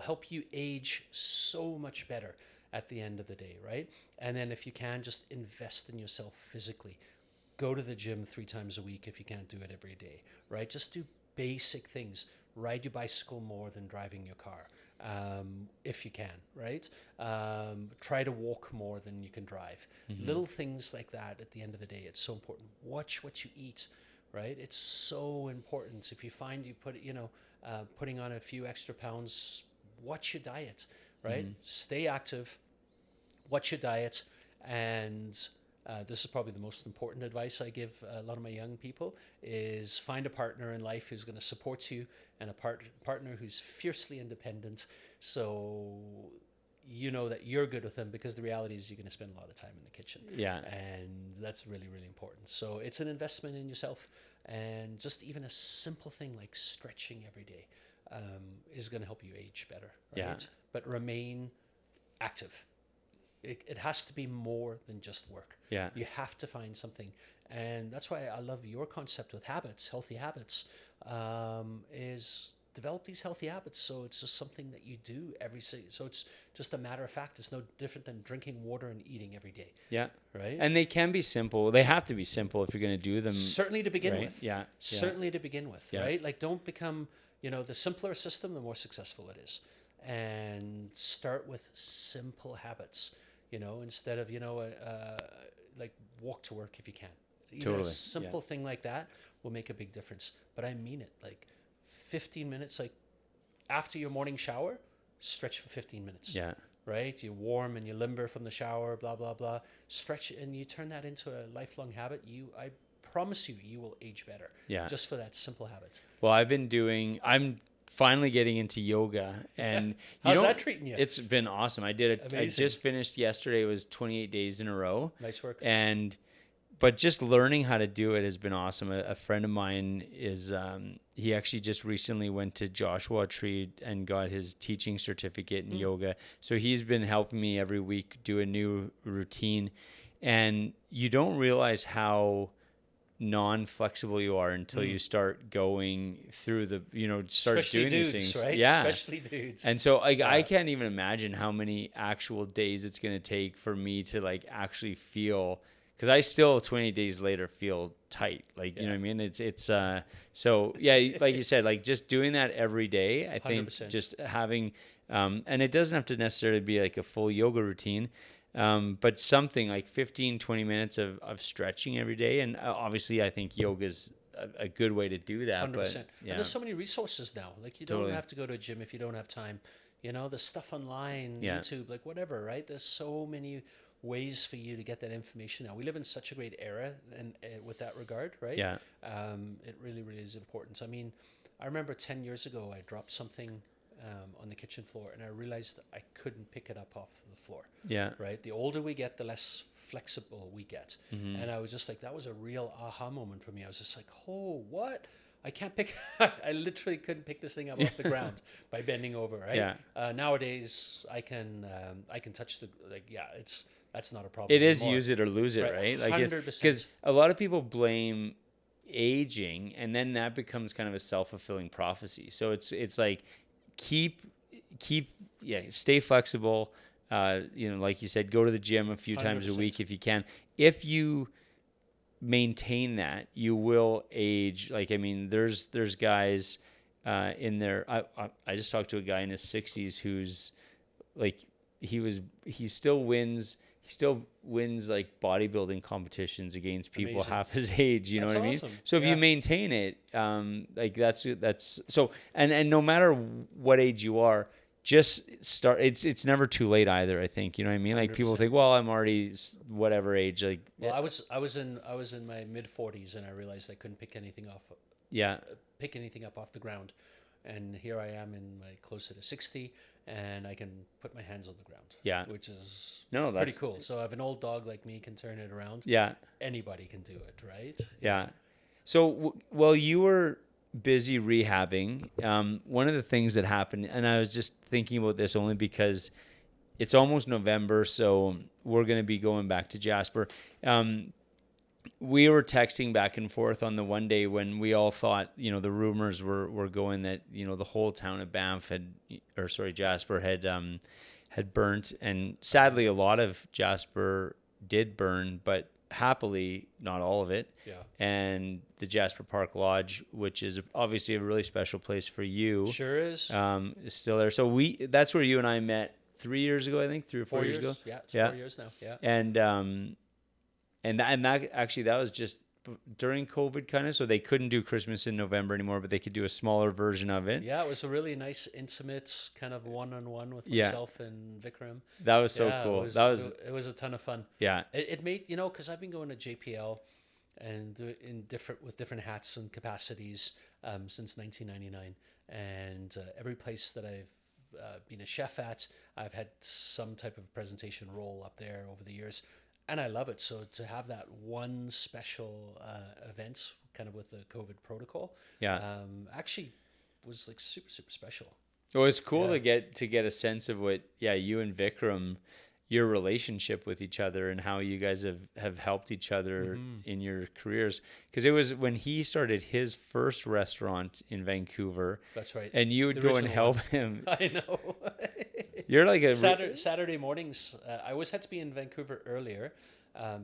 help you age so much better at the end of the day, right? And then if you can, just invest in yourself physically. Go to the gym 3 times a week if you can't do it every day, right? Just do basic things. Ride your bicycle more than driving your car, if you can, right? Try to walk more than you can drive. Little things like that at the end of the day, it's so important. Watch what you eat, right? It's so important. If you find you putting on a few extra pounds, watch your diet, right? Stay active, watch your diet, and this is probably the most important advice I give a lot of my young people, is find a partner in life who's going to support you, and a partner who's fiercely independent, so you know that you're good with them, because the reality is you're going to spend a lot of time in the kitchen. Yeah. And that's really, really important. So it's an investment in yourself, and just even a simple thing like stretching every day. is going to help you age better, right? Yeah. But remain active. It has to be more than just work. Yeah. You have to find something. And that's why I love your concept with habits, healthy habits, is develop these healthy habits. So it's just something that you do so it's just a matter of fact. It's no different than drinking water and eating every day. Yeah. Right. And they can be simple. They have to be simple if you're going to do them. Certainly to begin right? with. Yeah. Certainly to begin with, Yeah. right? Like don't become, the simpler a system, the more successful it is. And start with simple habits, instead of, like walk to work if you can. Even Totally. a simple thing like that will make a big difference. But I mean it, like 15 minutes, like after your morning shower, stretch for 15 minutes. Yeah. Right? You warm and you limber from the shower, blah, blah, blah. Stretch and you turn that into a lifelong habit. I promise you will age better. Yeah. Just for that simple habit. Well, I'm finally getting into yoga, and how's that treating you? It's been awesome. I did it. I just finished yesterday. It was 28 days in a row. Nice work. But just learning how to do it has been awesome. A friend of mine is, he actually just recently went to Joshua Tree and got his teaching certificate in yoga. So he's been helping me every week do a new routine. And you don't realize how non-flexible you are until you start going through start especially doing dudes, these things. right? Yeah. Especially dudes. And so I can't even imagine how many actual days it's going to take for me to like actually feel, because I still 20 days later feel tight. Like, you know what I mean? It's so yeah, like you said, like just doing that every day, I think 100%. just having, and it doesn't have to necessarily be like a full yoga routine, but something like 15, 20 minutes of stretching every day. And obviously I think yoga is a good way to do that. 100%. But And yeah, there's so many resources now. Like you Totally. don't have to go to a gym if you don't have time. The stuff online, YouTube, like whatever, right? There's so many ways for you to get that information now. We live in such a great era and with that regard, right? Yeah. It really, really is important. I mean, I remember 10 years ago, I dropped something on the kitchen floor and I realized I couldn't pick it up off the floor. Yeah. Right? The older we get, the less flexible we get. And I was just like, that was a real aha moment for me. I was just like, oh, what? I can't pick, I literally couldn't pick this thing up off the ground by bending over, right? Yeah. Nowadays, I can touch that's not a problem It is anymore. use it or lose it, right? Like 100%. because a lot of people blame aging, and then that becomes kind of a self-fulfilling prophecy. So it's like keep stay flexible. Like you said, go to the gym a few times a 100%. week if you can. If you maintain that, you will age. Like, I mean, there's guys in there. I just talked to a guy in his 60s who's like he still wins like bodybuilding competitions against people Amazing. half his age. You know That's what I mean? awesome. So if you maintain it, like that's so, and no matter what age you are, just start. It's never too late either. I think, you know what I mean. Like 100%. people think, well, I'm already whatever age. Like, Well, I was in my mid 40s and I realized I couldn't pick anything up off the ground, and here I am in my closer to 60, and I can put my hands on the ground. Yeah. Which is that's pretty cool. So if an old dog like me can turn it around, Yeah. anybody can do it, right? Yeah. So while you were busy rehabbing, one of the things that happened, and I was just thinking about this only because it's almost November, so we're going to be going back to Jasper. We were texting back and forth on the one day when we all thought, the rumors were going that, the whole town of Banff Jasper had burnt. And sadly, a lot of Jasper did burn, but happily, not all of it. Yeah. And the Jasper Park Lodge, which is obviously a really special place for you, Sure is. is still there. So that's where you and I met 3 years ago, I think, 3 or 4 years ago. Yeah, it's 4 years now. Yeah. And that was just during COVID kind of, so they couldn't do Christmas in November anymore, but they could do a smaller version of it. Yeah, it was a really nice, intimate kind of one-on-one with myself and Vikram. That was so cool. It was a ton of fun. Yeah. It made, because I've been going to JPL and with different hats and capacities since 1999, and every place that I've been a chef at, I've had some type of presentation role up there over the years. And I love it. So to have that one special event kind of with the COVID protocol, Yeah. actually was like super, super special. Well, it's cool Yeah. to get a sense of what, yeah, you and Vikram, your relationship with each other and how you guys have helped each other in your careers. Because it was when he started his first restaurant in Vancouver, That's right. and you would The go and original help one. him. I know. You're like a Saturday mornings. I always had to be in Vancouver earlier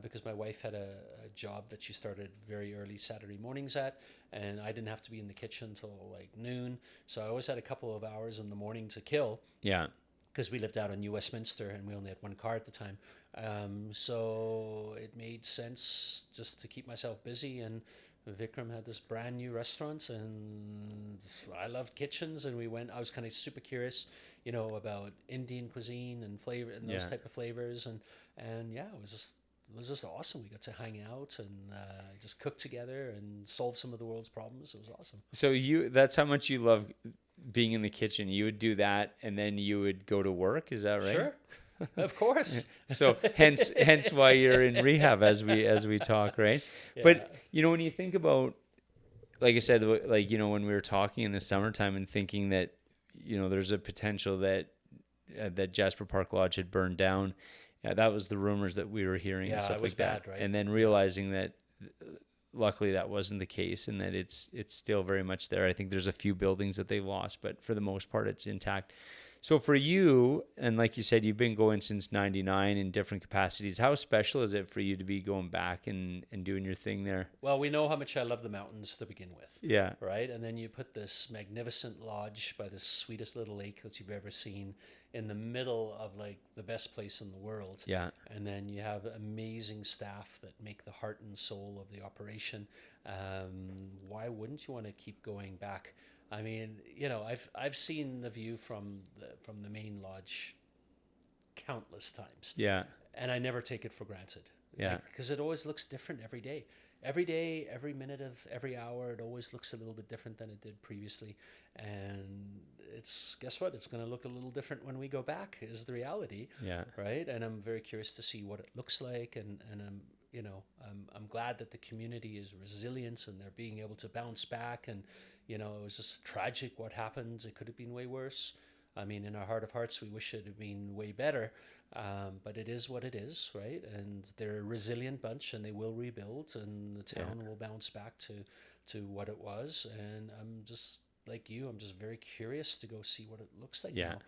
because my wife had a job that she started very early Saturday mornings at, and I didn't have to be in the kitchen till like noon. So I always had a couple of hours in the morning to kill yeah. because we lived out in New Westminster and we only had one car at the time. So it made sense just to keep myself busy. And Vikram had this brand new restaurant, and I loved kitchens. And I was kind of super curious, about Indian cuisine and flavor and those Yeah. type of flavors. And yeah, it was just awesome. We got to hang out and just cook together and solve some of the world's problems. It was awesome. So that's how much you love being in the kitchen. You would do that, and then you would go to work. Is that right? Sure, of course. So hence why you're in rehab as we talk, right? Yeah. But when you think about, like I said, like when we were talking in the summertime and thinking that there's a potential that that Jasper Park Lodge had burned down. Yeah, that was the rumors that we were hearing and Yeah, stuff it was like that. bad, right? And then realizing that luckily that wasn't the case and that it's still very much there. I think there's a few buildings that they lost, but for the most part it's intact. So for you, and like you said, you've been going since 99 in different capacities. How special is it for you to be going back and doing your thing there? Well, we know how much I love the mountains to begin with. Yeah. Right? And then you put this magnificent lodge by the sweetest little lake that you've ever seen in the middle of like the best place in the world. Yeah. And then you have amazing staff that make the heart and soul of the operation. Why wouldn't you want to keep going back? I mean, I've seen the view from the main lodge countless times. Yeah. And I never take it for granted. Yeah. Because it always looks different every day. Every day, every minute of every hour, it always looks a little bit different than it did previously. And guess what? It's going to look a little different when we go back, is the reality. Yeah. Right? And I'm very curious to see what it looks like. And I'm glad that the community is resilient and they're being able to bounce back. And, it was just tragic what happened. It could have been way worse. I mean, in our heart of hearts, we wish it had been way better. But it is what it is, right? And they're a resilient bunch, and they will rebuild, and the town will bounce back to what it was. And I'm just like you. I'm just very curious to go see what it looks like now.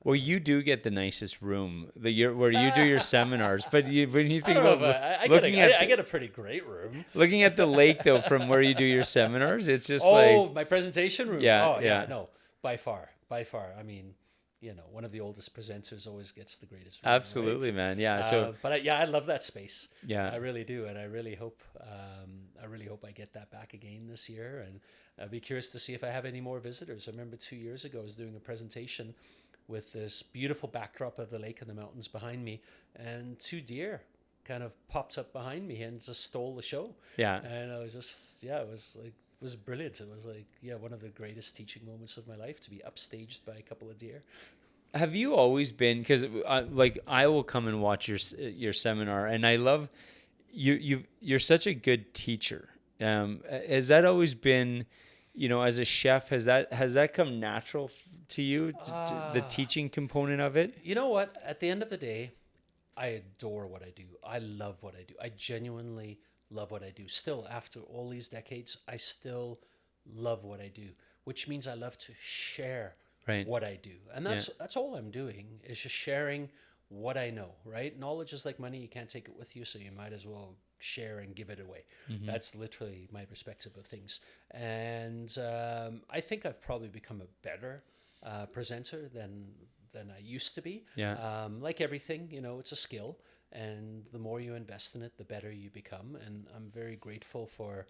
Well, you do get the nicest room where you do your seminars, but when you think about I get a pretty great room. Looking at the lake though, from where you do your seminars, it's just my presentation room. No, by far. I mean, one of the oldest presenters always gets the greatest room. Absolutely, right? Man. Yeah. So, I love that space. Yeah, I really do, and I really hope I get that back again this year. And I'd be curious to see if I have any more visitors. I remember 2 years ago I was doing a presentation with this beautiful backdrop of the lake and the mountains behind me, and 2 deer kind of popped up behind me and just stole the show. Yeah. And I was just, it was brilliant. It was like, one of the greatest teaching moments of my life, to be upstaged by a couple of deer. Have you always been, because I will come and watch your seminar, and I love you're such a good teacher. Has that always been, as a chef, has that come natural to you, the teaching component of it? You know what? At the end of the day, I adore what I do. I love what I do. I genuinely love what I do. Still, after all these decades, I still love what I do, which means I love to share what I do. And that's all I'm doing, is just sharing what I know, right? Knowledge is like money. You can't take it with you, so you might as well share and give it away. Mm-hmm. That's literally my perspective of things. And I think I've probably become a better presenter than I used to be. Yeah. Like everything, it's a skill. And the more you invest in it, the better you become. And I'm very grateful for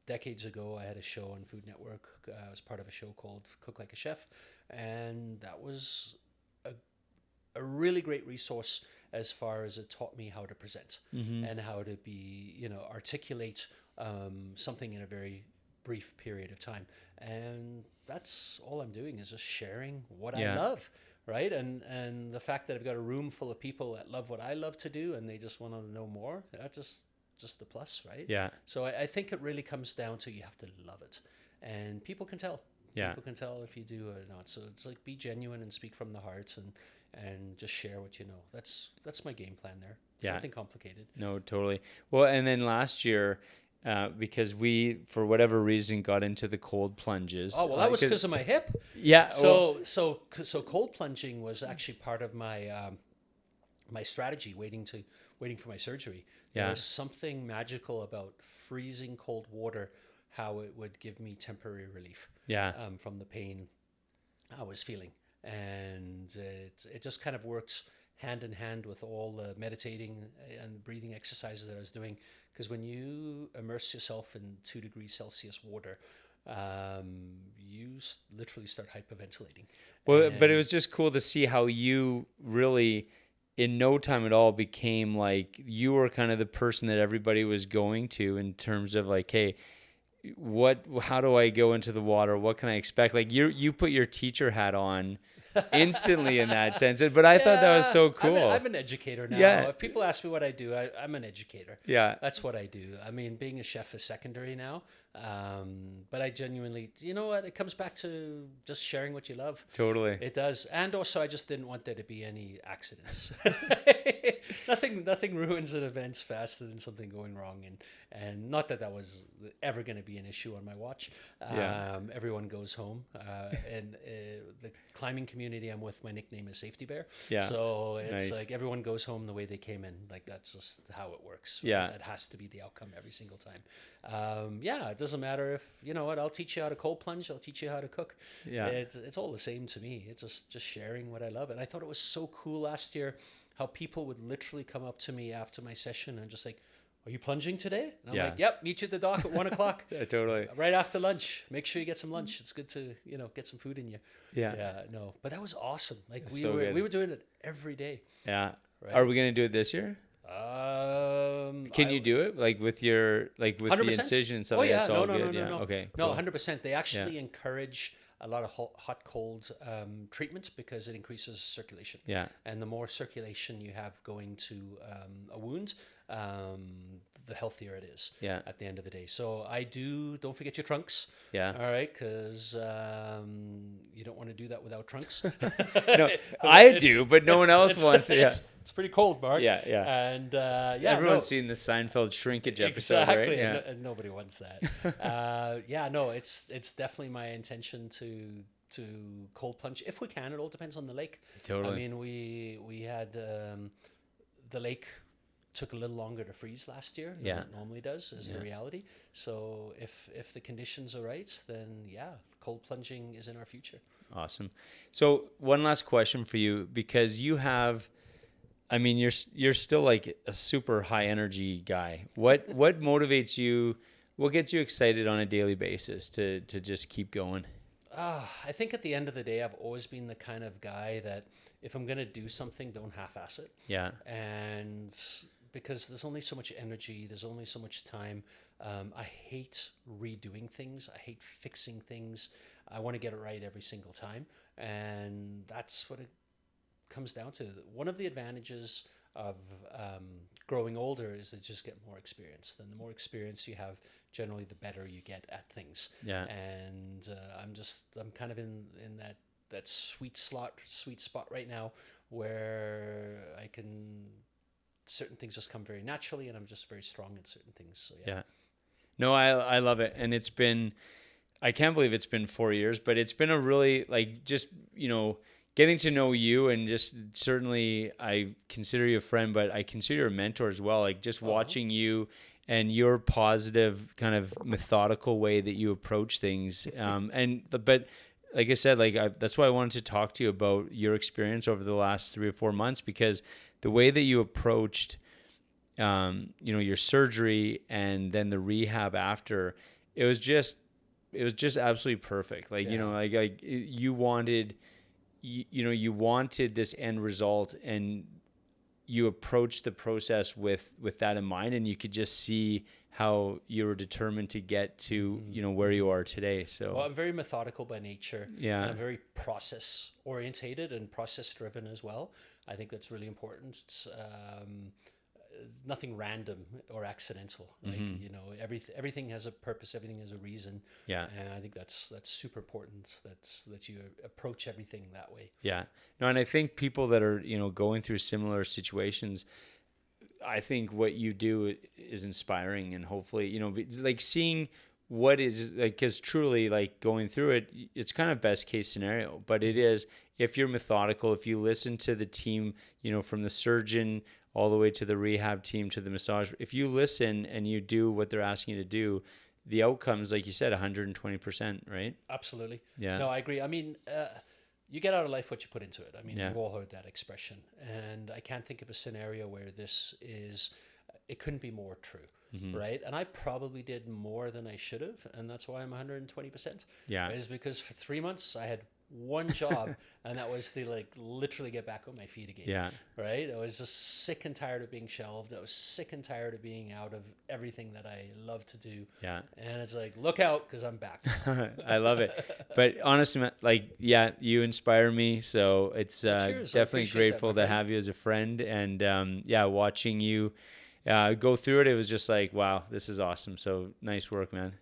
decades ago, I had a show on Food Network. I was part of a show called Cook Like a Chef. And that was a really great resource as far as it taught me how to present and how to be, articulate something in a very brief period of time. And that's all I'm doing, is just sharing what I love. Right. And the fact that I've got a room full of people that love what I love to do and they just want to know more, that's just the plus. Right. Yeah. So I think it really comes down to, you have to love it. and people can tell. Yeah. People can tell if you do or not. So it's like, be genuine and speak from the heart, and just share what you know. That's my game plan there. Yeah. Nothing complicated. No, totally. Well, and then last year, because we, for whatever reason, got into the cold plunges. Oh, well, that was because of my hip. Yeah. So cold plunging was actually part of my my strategy, waiting for my surgery. Yeah. There was something magical about freezing cold water, how it would give me temporary relief. Yeah. From the pain I was feeling, and it just kind of worked hand in hand with all the meditating and breathing exercises that I was doing. Because when you immerse yourself in 2 degrees Celsius water, you literally start hyperventilating. Well, but it was just cool to see how you really, in no time at all, became like, you were kind of the person that everybody was going to in terms of like, hey, how do I go into the water? What can I expect? Like you put your teacher hat on instantly in that sense. But I thought that was so cool. I'm an educator now. Yeah. If people ask me what I do, I'm an educator. Yeah. That's what I do. I mean, being a chef is secondary now. But I genuinely, you know what? It comes back to just sharing what you love. Totally. It does. And also, I just didn't want there to be any accidents. Nothing ruins an event faster than something going wrong. And not that was ever going to be an issue on my watch. Everyone goes home. And the climbing community I'm with, my nickname is Safety Bear. Yeah. So it's Nice. like everyone goes home the way they came in. Like, that's just how it works. Yeah. That has to be the outcome every single time. It doesn't matter if, you know what, I'll teach you how to cold plunge. I'll teach you how to cook. Yeah. It's all the same to me. It's just sharing what I love. And I thought it was so cool last year how people would literally come up to me after my session and just like, are you plunging today? And I'm Yeah. like, yep, meet you at the dock at 1 o'clock. Yeah, totally. Right after lunch. Make sure you get some lunch. It's good to, get some food in you. Yeah. Yeah, no. But that was awesome. Like, we so good. were doing it every day. Yeah. Right. Are we going to do it this year? Can you do it like with your with 100%. the incision and stuff? Oh like yeah, that's all good. no. Okay. No, Cool. 100%. They actually encourage a lot of hot cold treatment because it increases circulation. Yeah. And the more circulation you have going to a wound, the healthier it is. Yeah. At the end of the day. So don't forget your trunks. Yeah. All right, because you don't want to do that without trunks. No, I do, but no one else wants to. Yeah. It's pretty cold, Mark. Yeah, yeah. And Everyone's seen the Seinfeld shrinkage episode, exactly, right? Yeah. and nobody wants that. It's definitely my intention to cold plunge if we can. It all depends on the lake. Totally. I mean, we had the lake took a little longer to freeze last year than it normally does, is the reality. So if the conditions are right, then cold plunging is in our future. Awesome. So one last question for you, because you have, I mean, you're still like a super high energy guy. What motivates you? What gets you excited on a daily basis to just keep going? I think at the end of the day, I've always been the kind of guy that if I'm going to do something, don't half-ass it. Yeah. And because there's only so much energy, there's only so much time. I hate redoing things. I hate fixing things. I want to get it right every single time. And that's what it comes down to. One of the advantages of growing older is to just get more experience. And the more experience you have, generally the better you get at things. Yeah. And I'm kind of in that sweet spot right now where I can, certain things just come very naturally, and I'm just very strong in certain things. So yeah. No, I love it. And it's been, I can't believe it's been 4 years, but it's been a really, like, just, getting to know you, and just certainly I consider you a friend, but I consider you a mentor as well. Like, just watching you and your positive kind of methodical way that you approach things. But like I said, that's why I wanted to talk to you about your experience over the last 3 or 4 months, because the way that you approached, your surgery and then the rehab after, it was just absolutely perfect. Like, you wanted, you wanted this end result, and you approached the process with that in mind, and you could just see how you were determined to get to, where you are today. So, well, I'm very methodical by nature. Yeah. And I'm very process orientated and process driven as well. I think that's really important. nothing random or accidental. Like, you know, everything has a purpose, everything has a reason. Yeah. And I think that's super important, that you approach everything that way. Yeah. No, and I think people that are, you know, going through similar situations, I think what you do is inspiring, and hopefully, you know, like seeing what is like, because truly, like, going through it, it's kind of best case scenario, but it is, if you're methodical, if you listen to the team, you know, from the surgeon all the way to the rehab team to the massage, if you listen and you do what they're asking you to do, the outcomes, like you said, 120%, right? Absolutely. Yeah. No, I agree. I mean, you get out of life what you put into it. I mean, Yeah. we've all heard that expression. And I can't think of a scenario where it couldn't be more true, right? And I probably did more than I should have. And that's why I'm 120%. Yeah. Is because for 3 months, I had one job, and that was to like literally get back on my feet again. Yeah. Right. I was just sick and tired of being shelved. I was sick and tired of being out of everything that I love to do. Yeah. And it's like, look out, because I'm back. I love it. But honestly, man, like, yeah, you inspire me. So it's Cheers. I definitely appreciate grateful that, my to friend. have you as a friend. And yeah, watching you go through it, it was just like, wow, this is awesome. So nice work, man.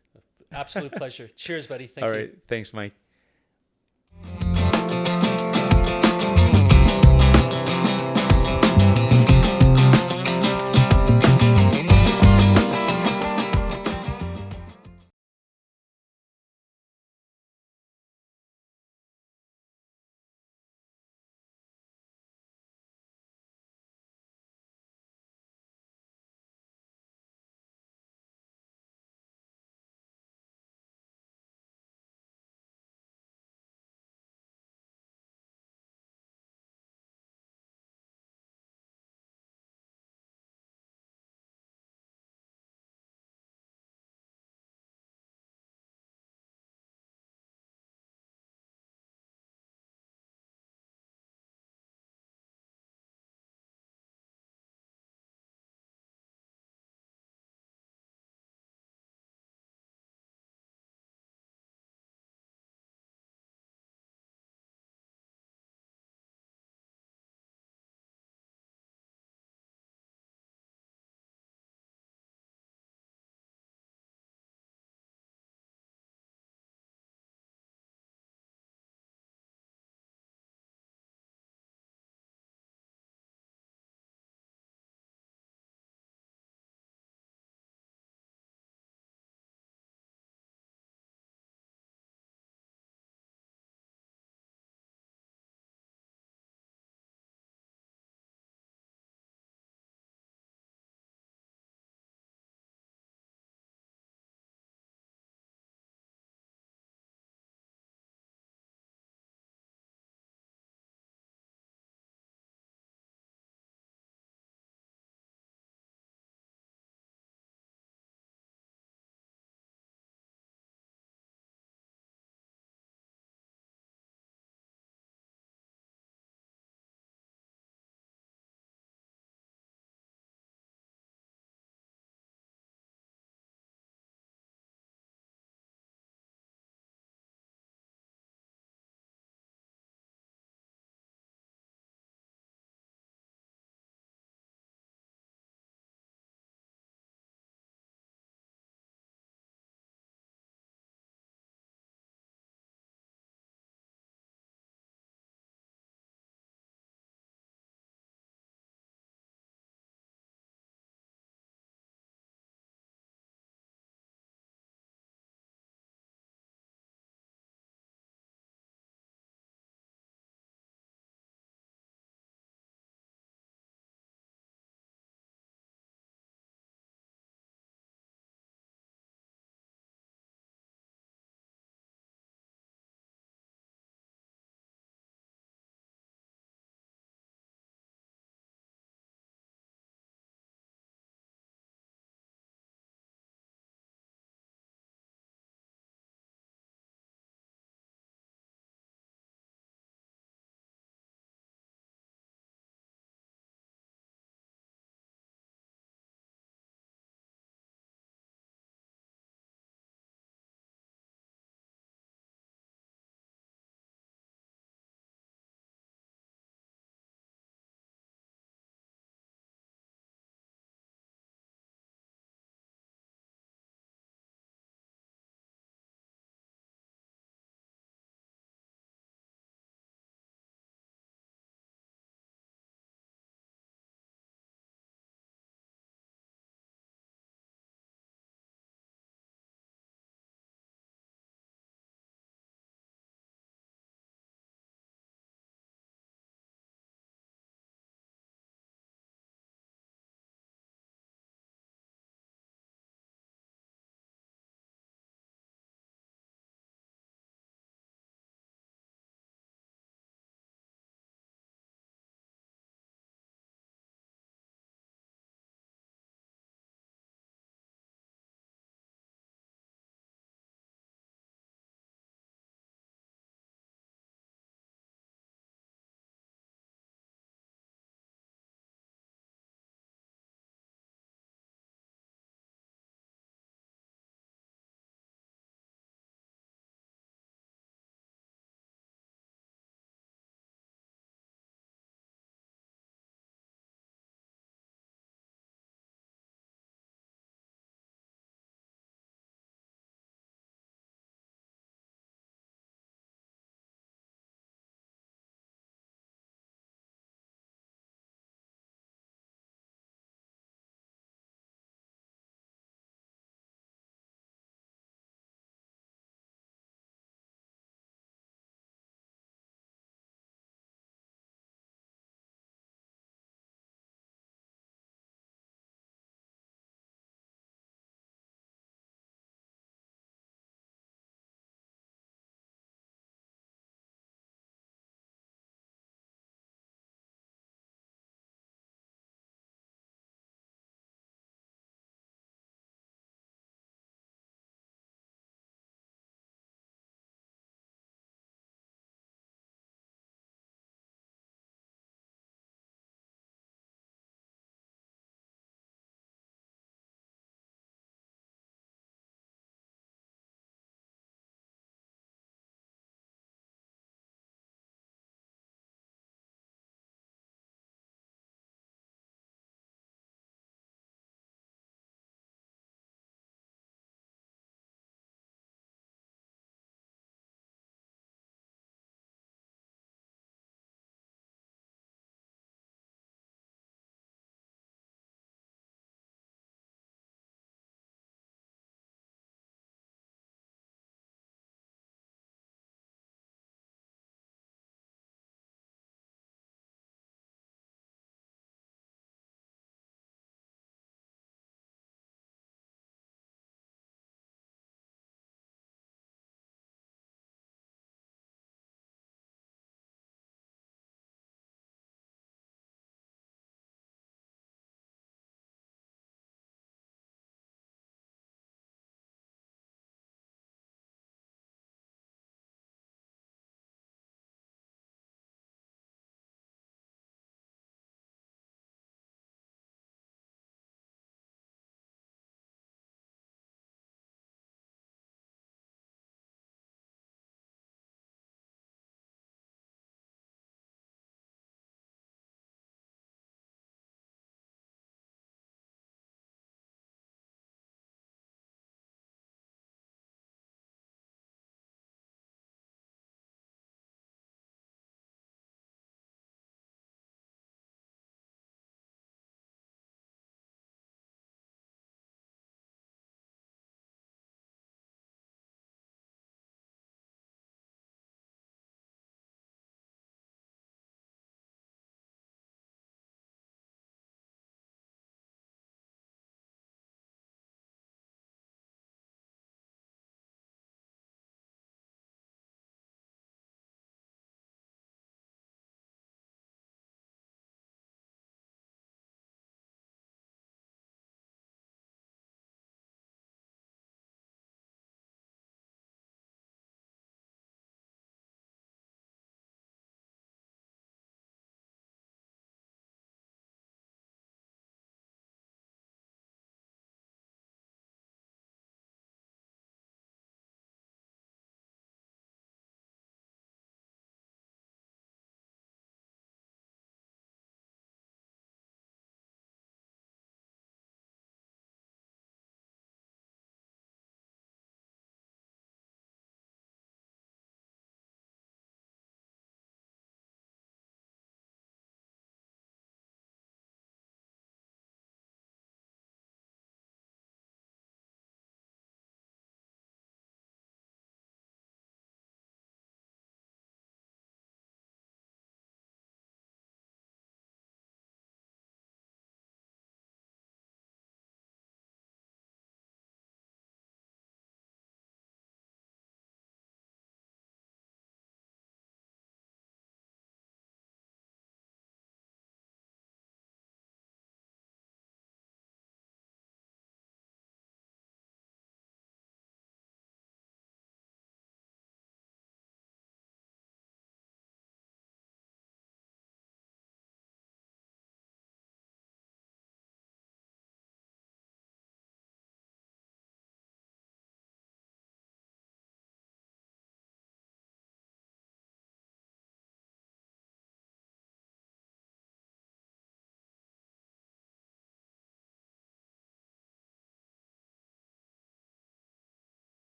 Absolute pleasure. Cheers, buddy. Thank All you. right. Thanks, Mike.